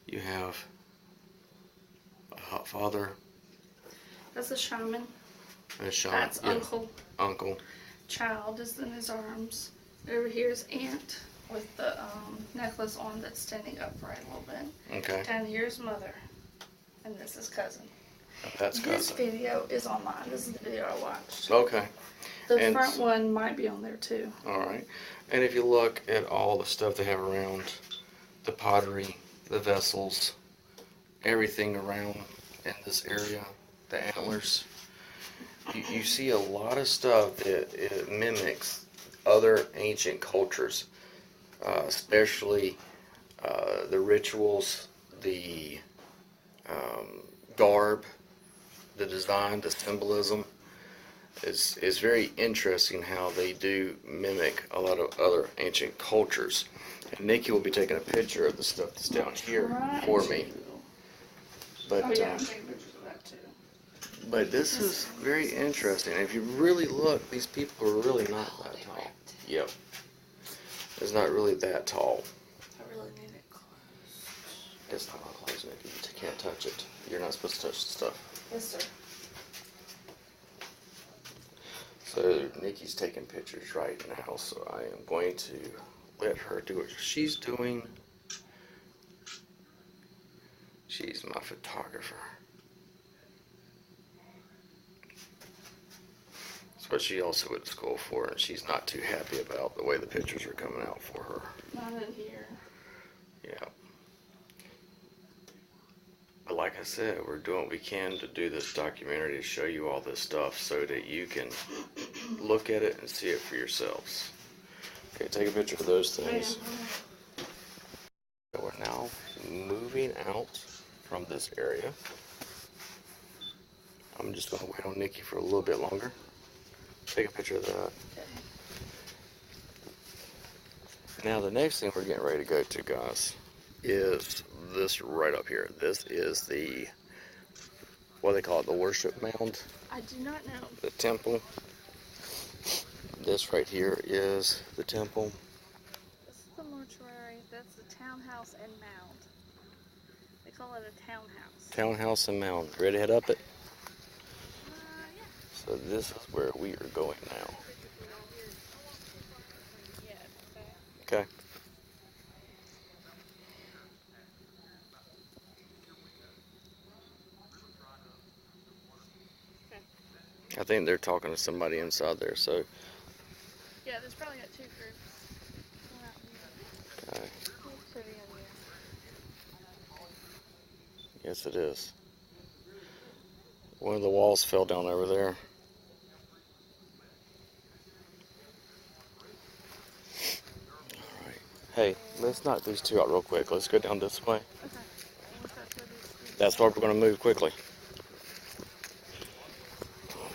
You have a father. That's a shaman. A shaman. That's yeah. Uncle. Child is in his arms. Over here is Aunt with the necklace on that's standing upright a little bit. Okay. Down here is Mother. And this is Cousin. That's Cousin. This video is on mine. This is the video I watched. Okay. The front one might be on there too. Alright. And if you look at all the stuff they have around, the pottery, the vessels, everything around in this area, the antlers, you see a lot of stuff that it mimics other ancient cultures, especially the rituals, the garb, the design, the symbolism. It's very interesting how they do mimic a lot of other ancient cultures. And Nikki will be taking a picture of the stuff that's down here for me. But, oh yeah, I'm taking pictures of that too. But this is very interesting. If you really look, these people are really not that tall. Yep. It's not really that tall. I really need it close. It's not closed, Nikki. You can't touch it. You're not supposed to touch the stuff. Yes, sir. So Nikki's taking pictures right now, so I am going to let her do what she's doing. She's my photographer. That's what she also went to school for, and she's not too happy about the way the pictures are coming out for her. Not in here. Yeah. But like I said, we're doing what we can to do this documentary to show you all this stuff so that you can look at it and see it for yourselves. Okay, take a picture of those things. So we're now moving out from this area. I'm just going to wait on Nikki for a little bit longer. Take a picture of that. Okay. Now the next thing we're getting ready to go to, guys, is this right up here. This is the, what do they call it, the worship mound? I do not know. The temple. This right here is the temple. This is the mortuary. That's the townhouse and mound. They call it a townhouse. Townhouse and mound. Ready to head up it? Yeah. So this is where we are going now. Okay. I think they're talking to somebody inside there, so. Yeah, there's probably got two groups. One out here. Okay. It's pretty in here. Yes, it is. One of the walls fell down over there. Alright. Hey, let's knock these two out real quick. Let's go down this way. Okay. That's why we're going to move quickly.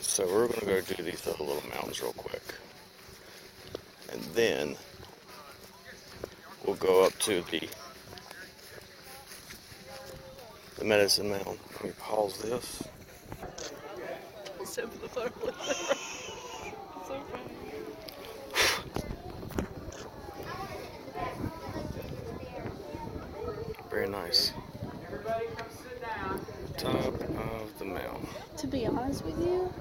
So we're going to go do these other little mounds real quick. And then we'll go up to the medicine mound. Let me pause this. So funny. Very nice. Top of the mound. To be honest with you,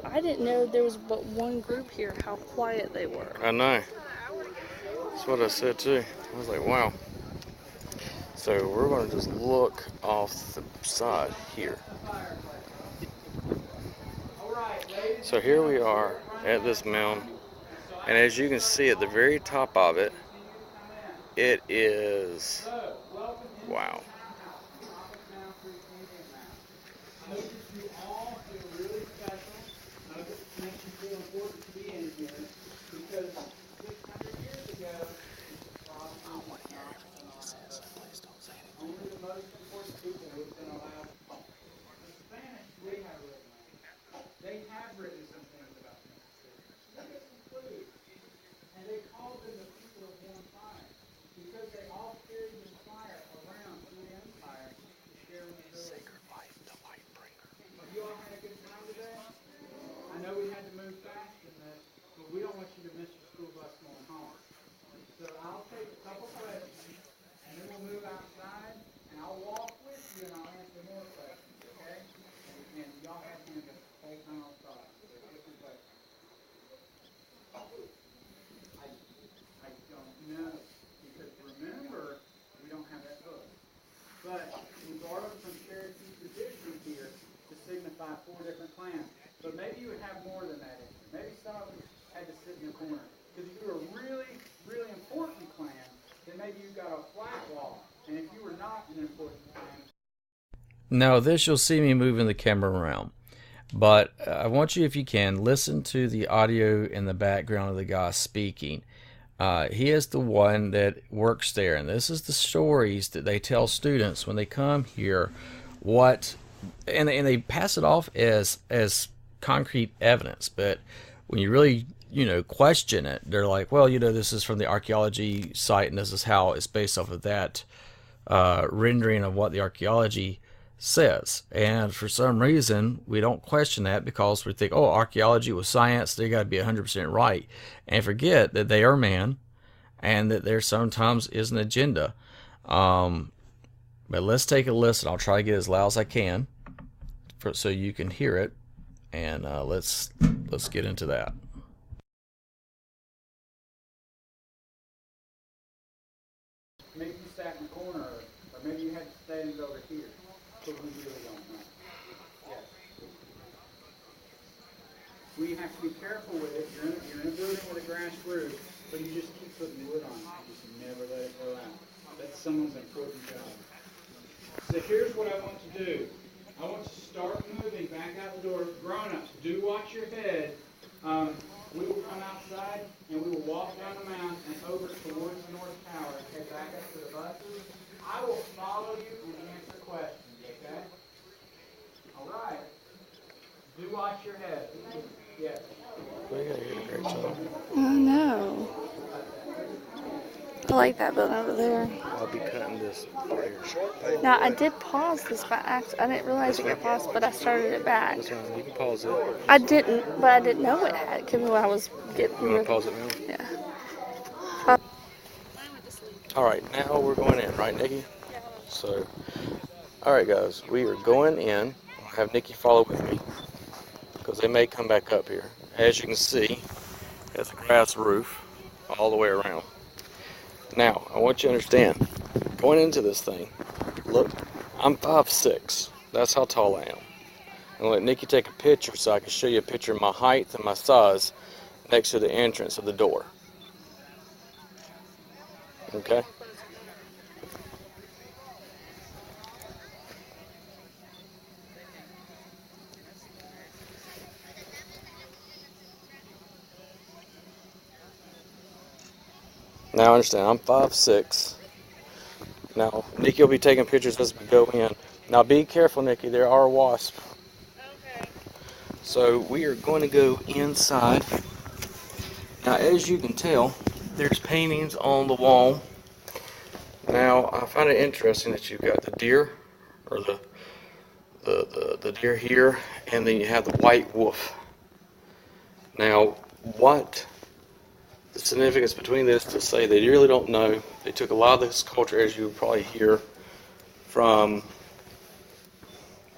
I didn't know there was but one group here, how quiet they were. I know. That's what I said too. I was like, wow. So we're going to just look off the side here. So here we are at this mound. And as you can see at the very top of it, it is, wow. Four different clans. But maybe you would have more than that in here. Maybe some of them had to sit in the corner. Because if you were a really, really important clan, then maybe you got a flag wall. And if you were not an important clan. Now this you'll see me moving the camera around. But I want you, if you can, listen to the audio in the background of the guy speaking. He is the one that works there. And this is the stories that they tell students when they come here. And they pass it off as concrete evidence, but when you really question it, they're like, well, this is from the archaeology site, and this is how it's based off of that rendering of what the archaeology says. And for some reason, we don't question that because we think, oh, archaeology was science; they got to be 100% right, and forget that they are man, and that there sometimes is an agenda. But let's take a listen. I'll try to get as loud as I can so you can hear it, and let's get into that. Maybe you sat in the corner, or maybe you had to stand over here. So we really don't know. Yes. We have to be careful with it. You're in a building with a grass roof, but you just keep putting wood on it. You just never let it go out. That's someone's important job. So here's what I want to do. I want to start moving back out the door. Grown-ups, do watch your head. We will come outside and we will walk down the mound and over towards the North Tower and head back up to the buses. I will follow you and answer questions, okay? All right. Do watch your head. Yes. We gotta get a great job. Oh no. I like that building over there. I'll be cutting this part here short. Now I did pause this by accident. I didn't realize it got paused, but I started it back. That's fine. You can pause it. I didn't, but I didn't know it had. Because when I was getting. You want to pause it now? Yeah. All right, now we're going in, right, Nikki? So, all right, guys, we are going in. I'll have Nikki follow with me because they may come back up here. As you can see, it's a grass roof all the way around. Now, I want you to understand, going into this thing, look, I'm 5'6". That's how tall I am. I'm going to let Nikki take a picture so I can show you a picture of my height and my size next to the entrance of the door. Okay? Now I understand, I'm 5'6". Now, Nikki will be taking pictures as we go in. Now be careful, Nikki, there are wasps. Okay. So we are going to go inside. Now as you can tell, there's paintings on the wall. Now I find it interesting that you've got the deer, or the deer here, and then you have the white wolf. Now what the significance between this to say they really don't know. They took a lot of this culture, as you probably hear from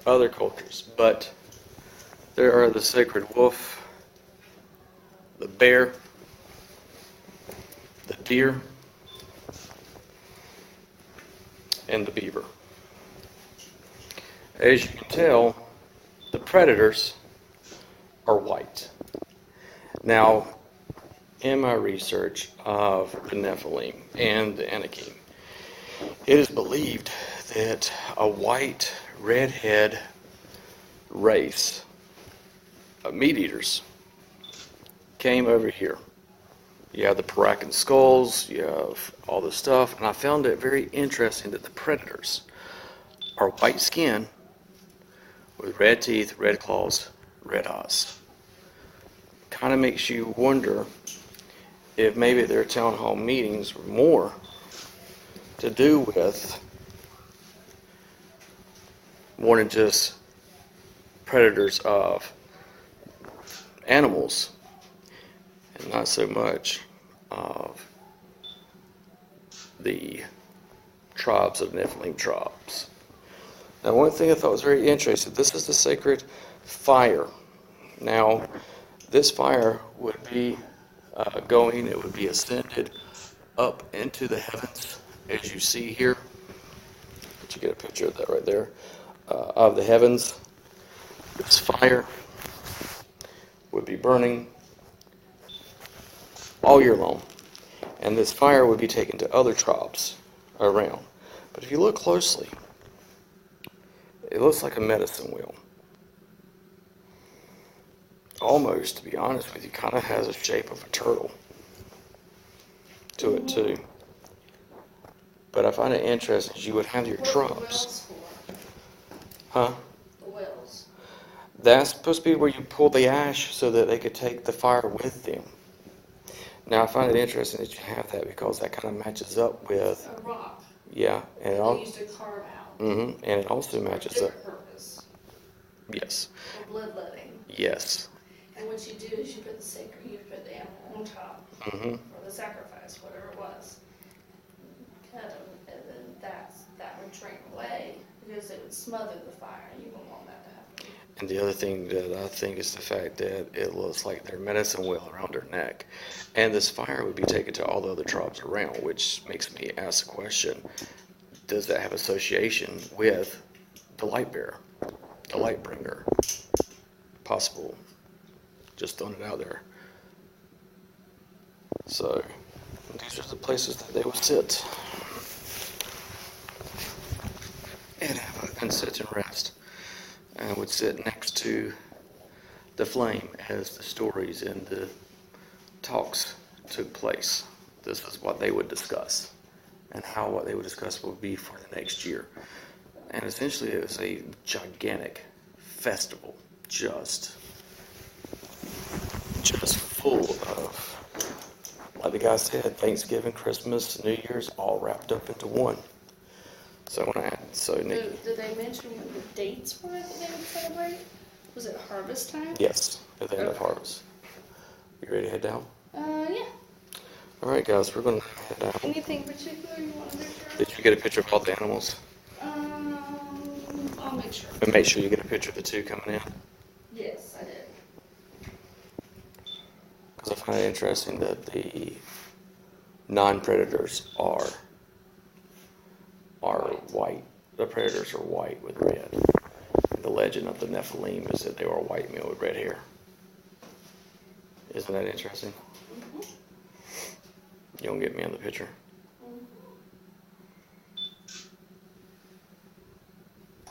other cultures, but there are the sacred wolf, the bear, the deer, and the beaver. As you can tell, the predators are white. Now, in my research of the Nephilim and the Anakim, it is believed that a white redhead race of meat eaters came over here. You have the Parakan skulls, you have all this stuff, and I found it very interesting that the predators are white skin with red teeth, red claws, red eyes. Kind of makes you wonder if maybe their town hall meetings were more to do with more than just predators of animals and not so much of the tribes of Nephilim tribes. Now, one thing I thought was very interesting, this is the sacred fire. Now, this fire would be it would be ascended up into the heavens, as you see here. Let you get a picture of that right there, of the heavens. This fire would be burning all year long, and this fire would be taken to other tribes around. But if you look closely, it looks like a medicine wheel. Almost, to be honest with you, kind of has a shape of a turtle to it too. But I find it interesting, you would have your tribes. Huh? The wells. That's supposed to be where you pull the ash so that they could take the fire with them. Now I find it interesting that you have that because that kind of matches up with A rock. yeah, and it They all used to carve out. and it also matches up. Different purpose. Yes. For bloodletting. Yes. And what you do is you put the animal on top for the sacrifice, whatever it was. Cut them, and then that would away because it would smother the fire. You wouldn't want that to happen. And the other thing that I think is the fact that it looks like their medicine wheel around their neck. And this fire would be taken to all the other tribes around, which makes me ask the question, does that have association with the light bearer, the light bringer? Possible. Just throwing it out there. So, these are the places that they would sit. And sit and rest. And would sit next to the flame as the stories and the talks took place. This is what they would discuss, and how what they would discuss would be for the next year. And essentially it was a gigantic festival, just full of, like the guy said, Thanksgiving, Christmas, New Year's, all wrapped up into one. So Nikki. Did they mention when the dates were that they would celebrate? Was it harvest time? Yes, at the end of harvest. You ready to head down? Yeah. All right, guys, we're going to head down. Anything particular you want to make sure? Did you get a picture of all the animals? I'll make sure. And make sure you get a picture of the two coming in. Yes, I did. Because I find it interesting that the non-predators are white. The predators are white with red. And the legend of the Nephilim is that they were white men with red hair. Isn't that interesting? Mm-hmm. You don't get me on the picture?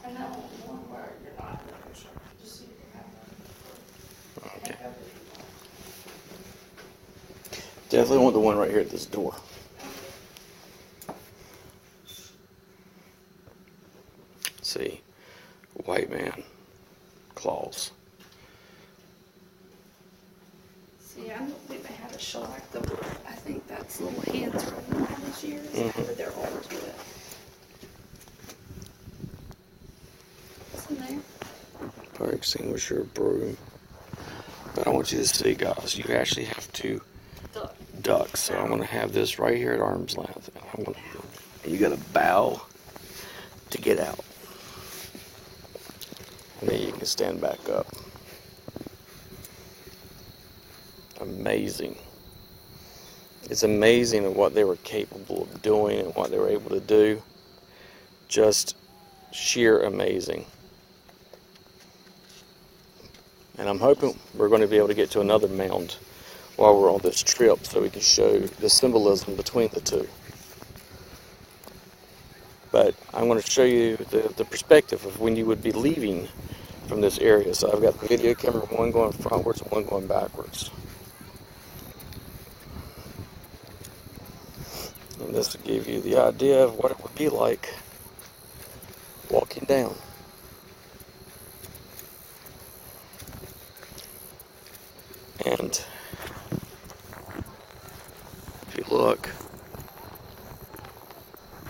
I know one where you're not in the picture. Just so you can have that. Okay. Definitely want the one right here at this door. See, white man, claws. See, I don't think they had a shellac though. I think that's little hands from all these years. But they're old to it. What's in there? Fire extinguisher, broom. But I want you to see, guys, you actually have to duck. So I'm going to have this right here at arm's length. And you got to bow to get out. And then you can stand back up. Amazing. It's amazing of what they were capable of doing and what they were able to do. Just sheer amazing. And I'm hoping we're going to be able to get to another mound while we're on this trip so we can show the symbolism between the two. But I'm going to show you the perspective of when you would be leaving from this area. So I've got the video camera, one going frontwards and one going backwards. And this will give you the idea of what it would be like walking down. And if you look,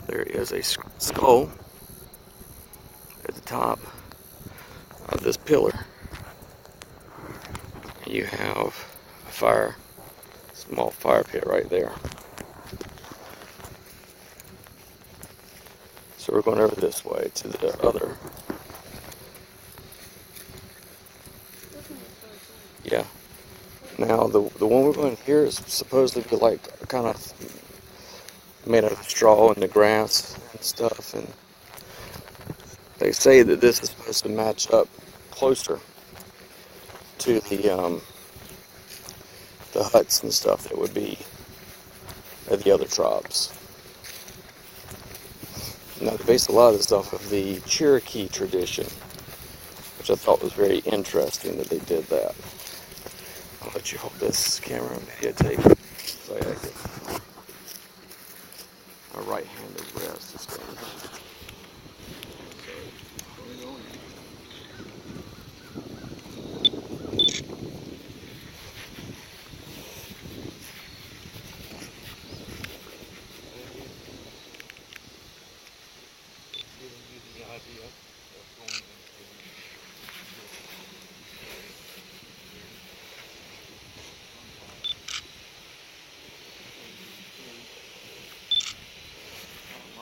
there is a skull at the top of this pillar. And you have a small fire pit right there. So we're going over this way to the other. Yeah. Now the one we're going here is supposed to be like kind of made out of straw and the grass and stuff, and they say that this is supposed to match up closer to the huts and stuff that would be of the other tribes. Now they base a lot of this off of the Cherokee tradition, which I thought was very interesting that they did that. I'll let you hold this camera and videotape so I get a right-handed rest. Is going on.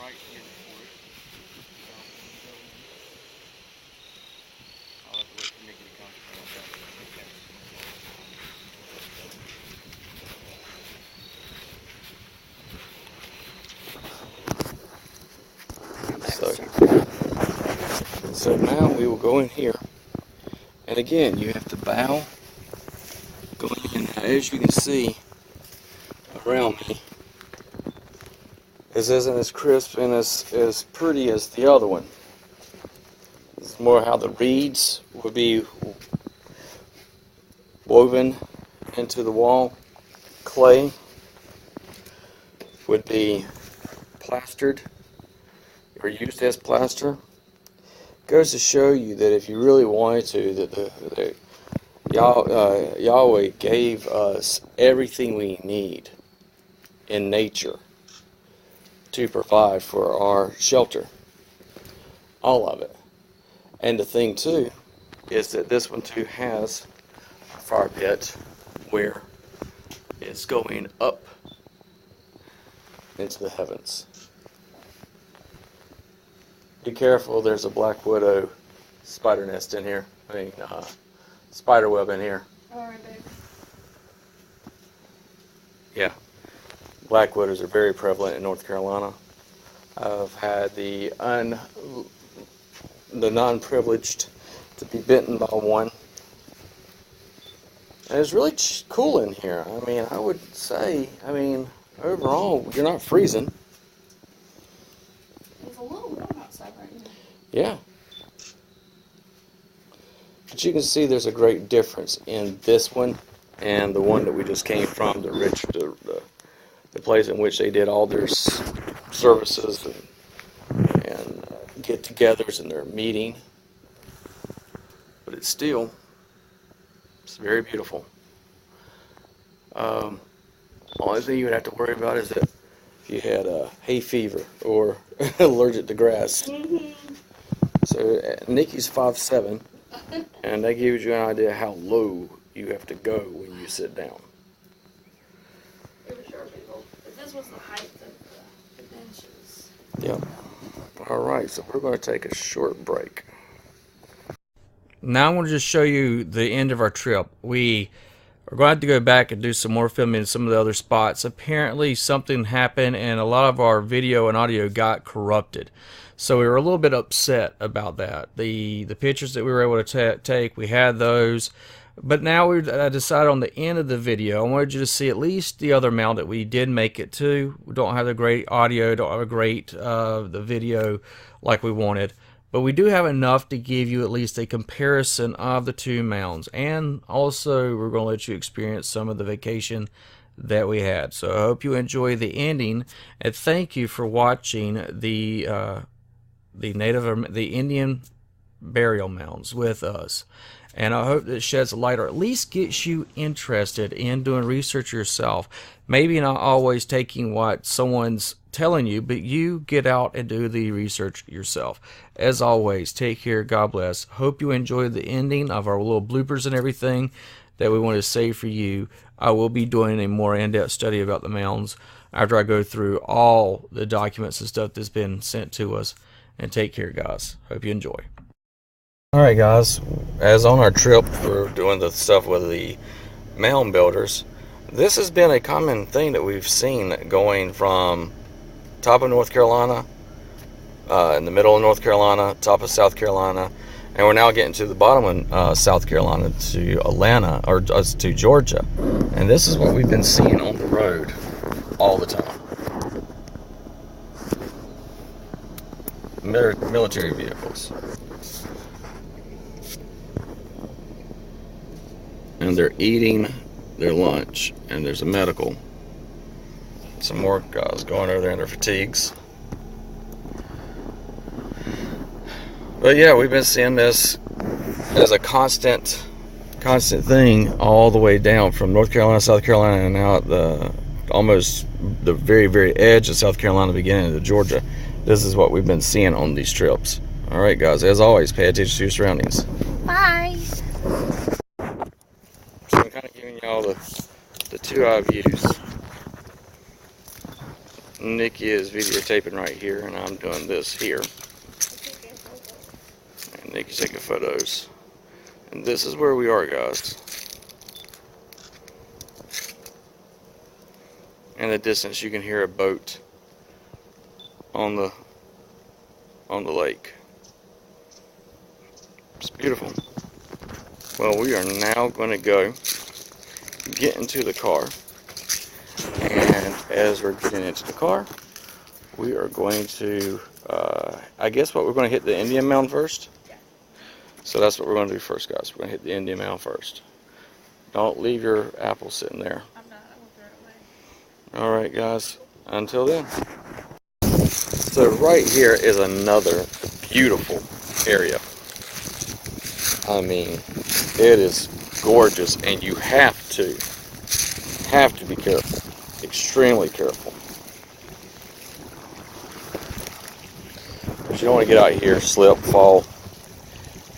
Right here for it. So now we will go in here. And again, you have to bow going in. Now, as you can see around me, this isn't as crisp and as pretty as the other one. This is more how the reeds would be woven into the wall. Clay would be plastered or used as plaster. Goes to show you that if you really wanted to, that Yahweh gave us everything we need in nature to provide for our shelter. All of it. And the thing too is that this one too has a fire pit where it's going up into the heavens. Be careful, there's a black widow spider nest in here. Spider web in here. Alright, babe. Yeah. Black widows are very prevalent in North Carolina. I've had the non-privileged to be bitten by one. And it's really cool in here. I mean, I would say, overall, you're not freezing. It's a little warm outside right now. Yeah. But you can see there's a great difference in this one and the one that we just came from, the place in which they did all their services and get-togethers and their meeting. But it's very beautiful. Only thing you would have to worry about is that if you had hay fever or allergic to grass. Mm-hmm. So Nikki's 5'7", and that gives you an idea how low you have to go when you sit down. It was sure people. But this was the height of the benches. Yep. All right, so we're going to take a short break. Now I'm going to just show you the end of our trip. We are going to have to go back and do some more filming in some of the other spots. Apparently something happened and a lot of our video and audio got corrupted. So we were a little bit upset about that. The pictures that we were able to take, we had those. But now I decided on the end of the video, I wanted you to see at least the other mound that we did make it to. We don't have the great audio, don't have a great the video like we wanted. But we do have enough to give you at least a comparison of the two mounds. And also, we're going to let you experience some of the vacation that we had. So I hope you enjoy the ending. And thank you for watching the Indian burial mounds with us. And I hope that sheds a light or at least gets you interested in doing research yourself. Maybe not always taking what someone's telling you, but you get out and do the research yourself. As always, take care. God bless. Hope you enjoyed the ending of our little bloopers and everything that we want to save for you. I will be doing a more in-depth study about the mounds after I go through all the documents and stuff that's been sent to us. And take care, guys. Hope you enjoy. Alright guys, as on our trip we're doing the stuff with the mound builders, this has been a common thing that we've seen going from top of North Carolina, in the middle of North Carolina, top of South Carolina, and we're now getting to the bottom of South Carolina to Atlanta, or to Georgia. And this is what we've been seeing on the road all the time. Military vehicles. And they're eating their lunch, and there's a medical. Some more guys going over there in their fatigues. But yeah, we've been seeing this as a constant thing all the way down from North Carolina, South Carolina, and now at almost the very, very edge of South Carolina, beginning of Georgia. This is what we've been seeing on these trips. All right, guys, as always, pay attention to your surroundings. Bye. So I'm kind of giving y'all the two-eye views. Nikki is videotaping right here, and I'm doing this here. And Nikki's taking photos. And this is where we are, guys. In the distance, you can hear a boat on the lake. It's beautiful. Well, we are now going to go get into the car. And as we're getting into the car, we are going to, I guess what we're going to hit the Indian Mound first. So that's what we're going to do first, guys. We're going to hit the Indian Mound first. Don't leave your apple sitting there. I'm not. I will throw it away. Alright, guys. Until then. So right here is another beautiful area. I mean, it is gorgeous, and you have to be careful. Extremely careful. Because you don't want to get out here, slip, fall,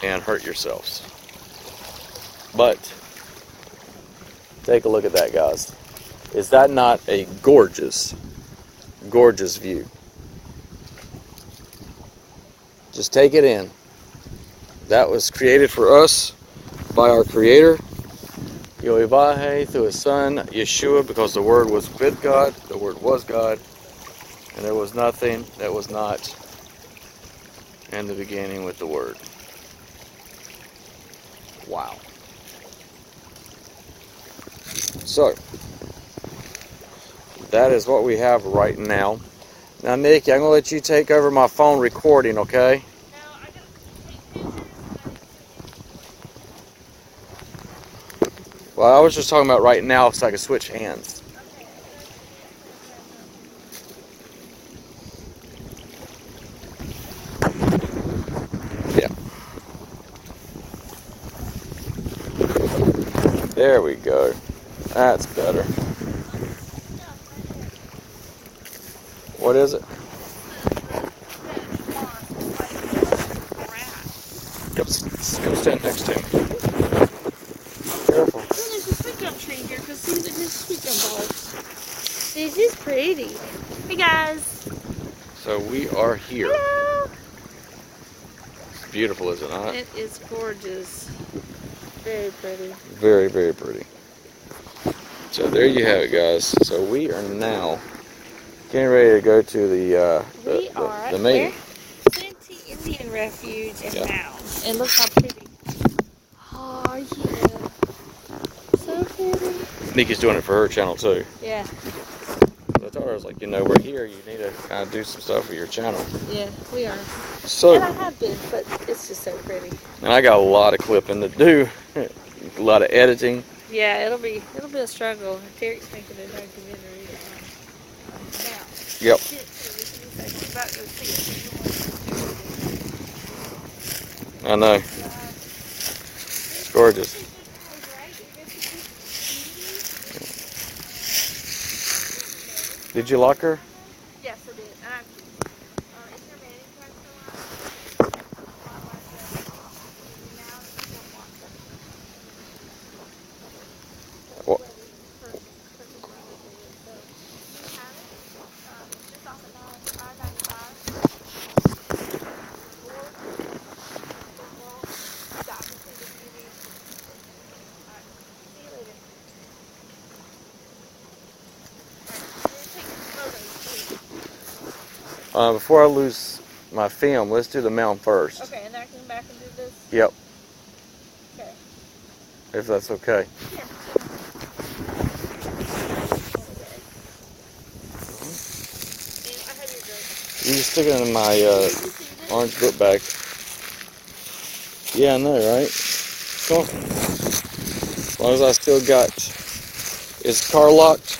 and hurt yourselves. But take a look at that, guys. Is that not a gorgeous, gorgeous view? Just take it in. That was created for us by our Creator, Yoivahe, through His Son, Yeshua, because the Word was with God, the Word was God, and there was nothing that was not in the beginning with the Word. Wow. So, that is what we have right now. Now, Nikki, I'm going to let you take over my phone recording, okay? Well, I was just talking about right now so I could switch hands. Yeah. There we go. That's better. What is it? Come stand next to him. Careful. There's a sweet gum tree here because these are just sweet gum balls. This is pretty. Hey guys. So we are here. Hello. It's beautiful, is it not? It is gorgeous. Very pretty. Very, very pretty. So there you have it, guys. So we are now getting ready to go to the main. Santee Indian Refuge and Yeah. Mound. And look how pretty. Oh yeah. So pretty. Nikki's doing it for her channel too. Yeah. I told her, I was like, we're here. You need to kind of do some stuff for your channel. Yeah, we are. So, And I have been, but it's just so pretty. and I got a lot of clipping to do, a lot of editing. Yeah, it'll be a struggle. Derek's making a documentary on Mound. Yep. He's about to see it. I know. It's gorgeous. Did you lock her? Yes, I did. Is your manning track still on? What? Before I lose my film, let's do the mound first. Okay, and then I can come back and do this? Yep. Okay. If that's okay. Yeah. You can stick it in my orange book bag. Yeah, I know, right? Come on. As long as I still got... Is the car locked?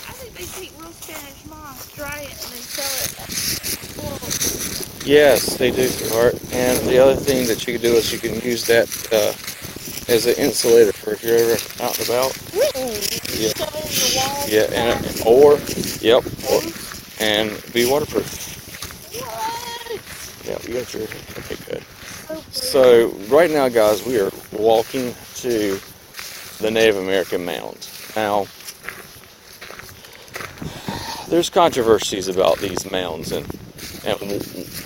I think they take real Spanish moss, dry it, and then sell it. Yes, they do, sweetheart. And the other thing that you can do is you can use that as an insulator for if you're ever out and about. Yeah. Shove it in the wall. Yeah, and be waterproof. What? Yeah, you got your... Okay, good. So, right now, guys, we are walking to the Native American mound. Now, there's controversies about these mounds and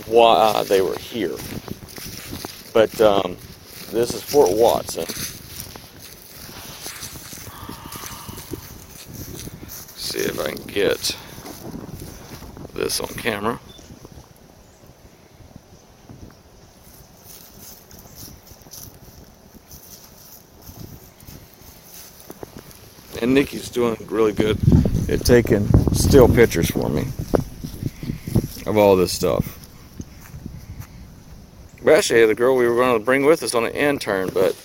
why they were here. But this is Fort Watson. See if I can get this on camera. And Nikki's doing really good at taking still pictures for me of all this stuff. We actually had the girl we were going to bring with us on an intern, but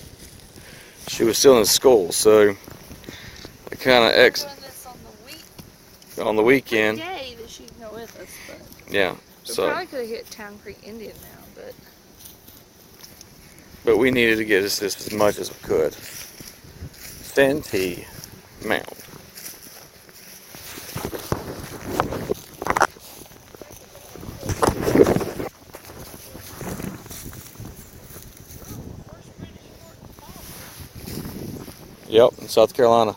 she was still in school, so I kind of Doing this on the weekend. day that she can go with us, but Yeah, we so probably could have hit Town Creek Indian now, but we needed to get us this as much as we could. Santee Mound. Yep, in South Carolina.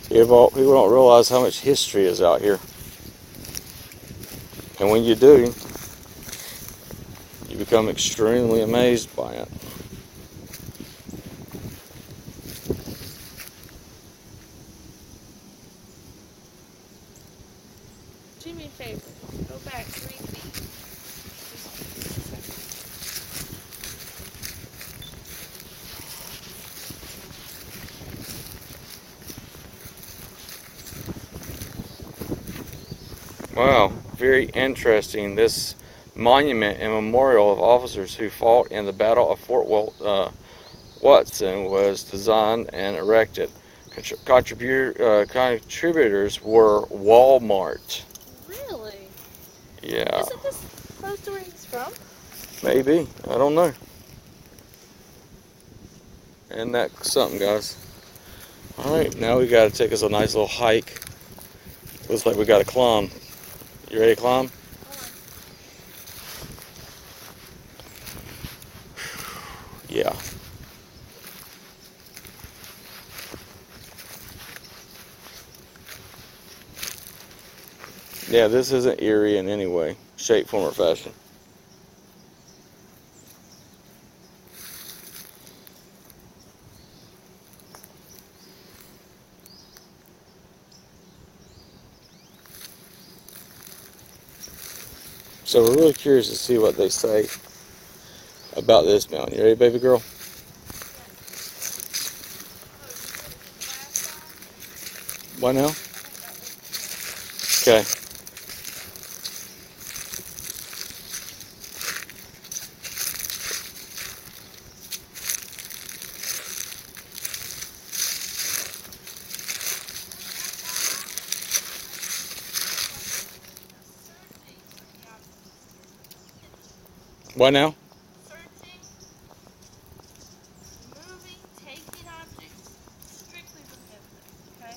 People don't realize how much history is out here. And when you do, you become extremely amazed by it. do me a favor. Go back 3 feet. Wow, very interesting. This monument and memorial of officers who fought in the Battle of Fort Watson was designed and erected. Contributors were Walmart. Really? Yeah, Isn't this close to where he's from? maybe. I don't know. And that's something, guys. Alright, now we got to take us a nice little hike. Looks like we got to climb. You ready to climb? Yeah. Yeah, this isn't eerie in any way, shape, form, or fashion. So we're really curious to see what they say about this mountain. You ready, baby girl? What now? Okay. What now? Searching, moving, taking objects, strictly prohibited, okay?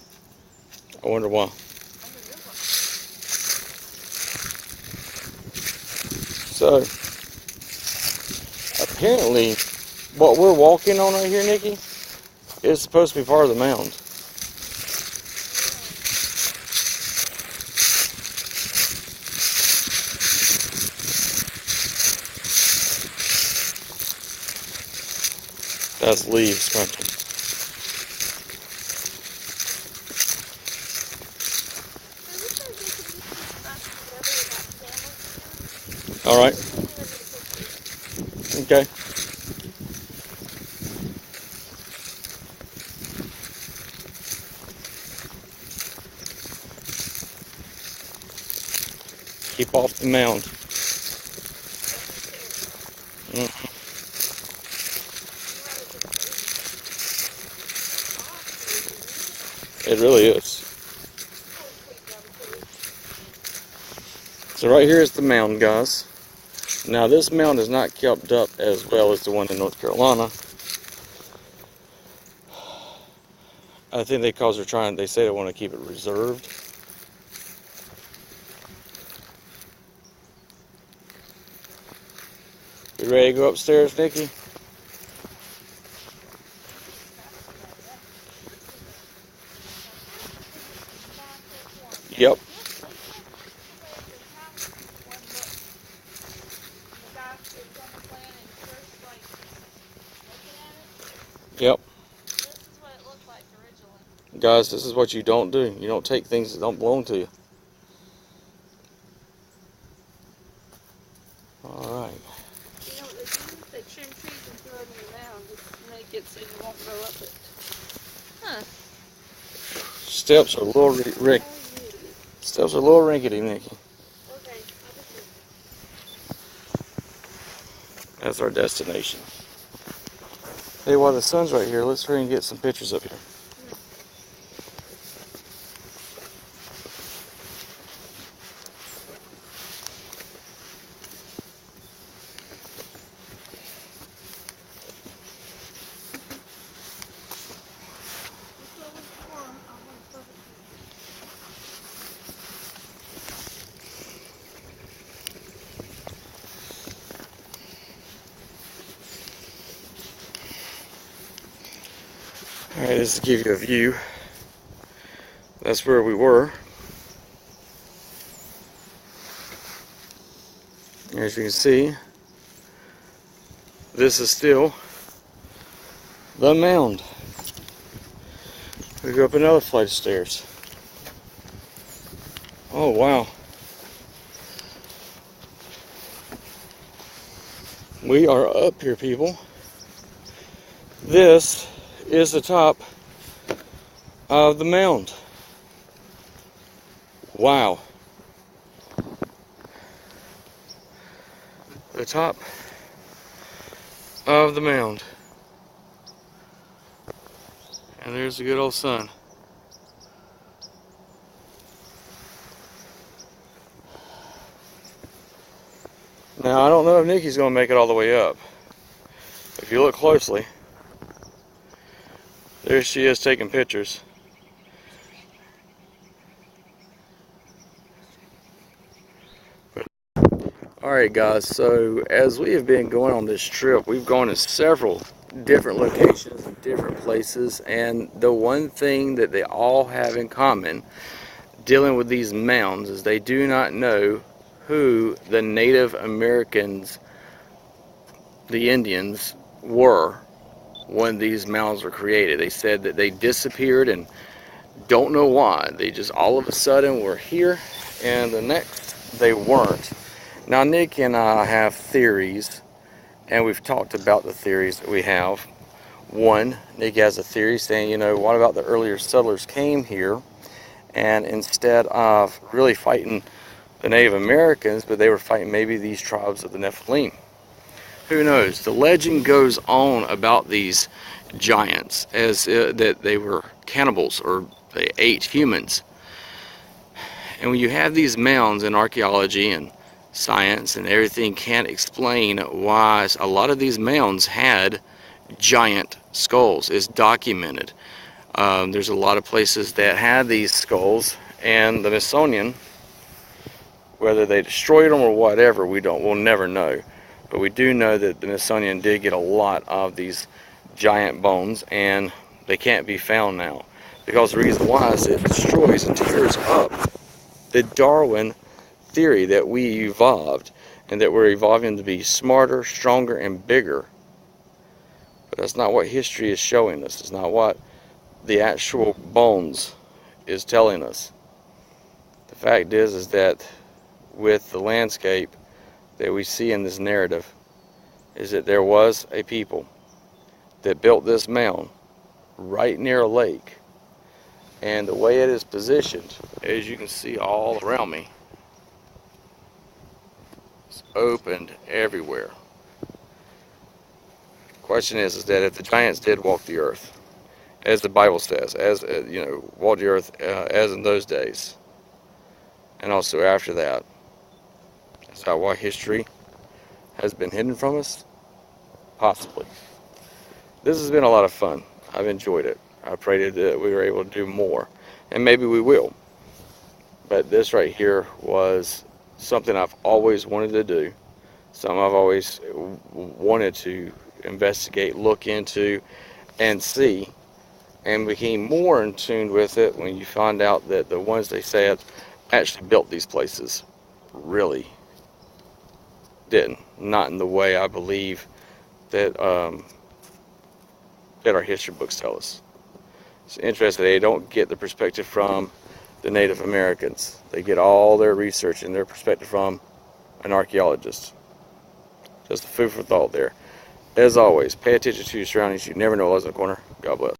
I wonder why. Under your watch. So, apparently, what we're walking on right here, Nikki, is supposed to be part of the mound. That's leaves crunching. All right. Okay. Keep off the mound. Mhm. It really is. So right here is the mound, guys. Now this mound is not kept up as well as the one in North Carolina. I think they they say they want to keep it reserved. You ready to go upstairs, Nikki? Yep. Yep. This is what it looked like originally. Guys, this is what you don't do. You don't take things that don't belong to you. Alright. You know what they do? They trim trees and throw them in the mound. make it so you won't go up it. Huh. Steps are a little steps are a little rickety, Nikki. Okay. That's our destination. Hey, while the sun's right here, let's hurry and get some pictures up here. Alright, this is to give you a view. That's where we were. As you can see, this is still the mound. We go up another flight of stairs. Oh wow. We are up here, people. This is the top of the mound. Wow. The top of the mound. And there's the good old sun. Now, I don't know if Nikki's going to make it all the way up. If you look closely, there she is taking pictures. Alright guys, so as we have been going on this trip, we've gone to several different locations and different places, and the one thing that they all have in common dealing with these mounds is they do not know who the Native Americans, the Indians, were when these mounds were created. They said that they disappeared and don't know why. They just all of a sudden were here and the next they weren't. Now Nick and I have theories, and we've talked about the theories that we have. One, Nick has a theory saying, you know, what about the earlier settlers came here and instead of really fighting the Native Americans, but they were fighting maybe these tribes of the Nephilim. Who knows? The legend goes on about these giants as that they were cannibals or they ate humans. And when you have these mounds in archaeology and science and everything, can't explain why a lot of these mounds had giant skulls. It's documented. There's a lot of places that had these skulls, and the Smithsonian, whether they destroyed them or whatever, we'll never know. But we do know that the Smithsonian did get a lot of these giant bones, and they can't be found now. Because the reason why is it destroys and tears up the Darwin theory that we evolved, and that we're evolving to be smarter, stronger, and bigger. But that's not what history is showing us. It's not what the actual bones is telling us. The fact is that with the landscape that we see in this narrative is that there was a people that built this mound right near a lake, and the way it is positioned, as you can see all around me, it's opened everywhere. Question is that if the giants did walk the earth, as the Bible says, as you know, walk the earth as in those days, and also after that, is that why history has been hidden from us? Possibly. This has been a lot of fun. I've enjoyed it. I prayed that we were able to do more, and maybe we will. But this right here was something I've always wanted to do, something I've always wanted to investigate, look into, and see, and became more in tune with it when you find out that the ones they said actually built these places really didn't. Not in the way I believe that that our history books tell us. It's interesting they don't get the perspective from the Native Americans. They get all their research and their perspective from an archaeologist. Just a food for thought there. as always, pay attention to your surroundings. You never know what's in the corner. God bless.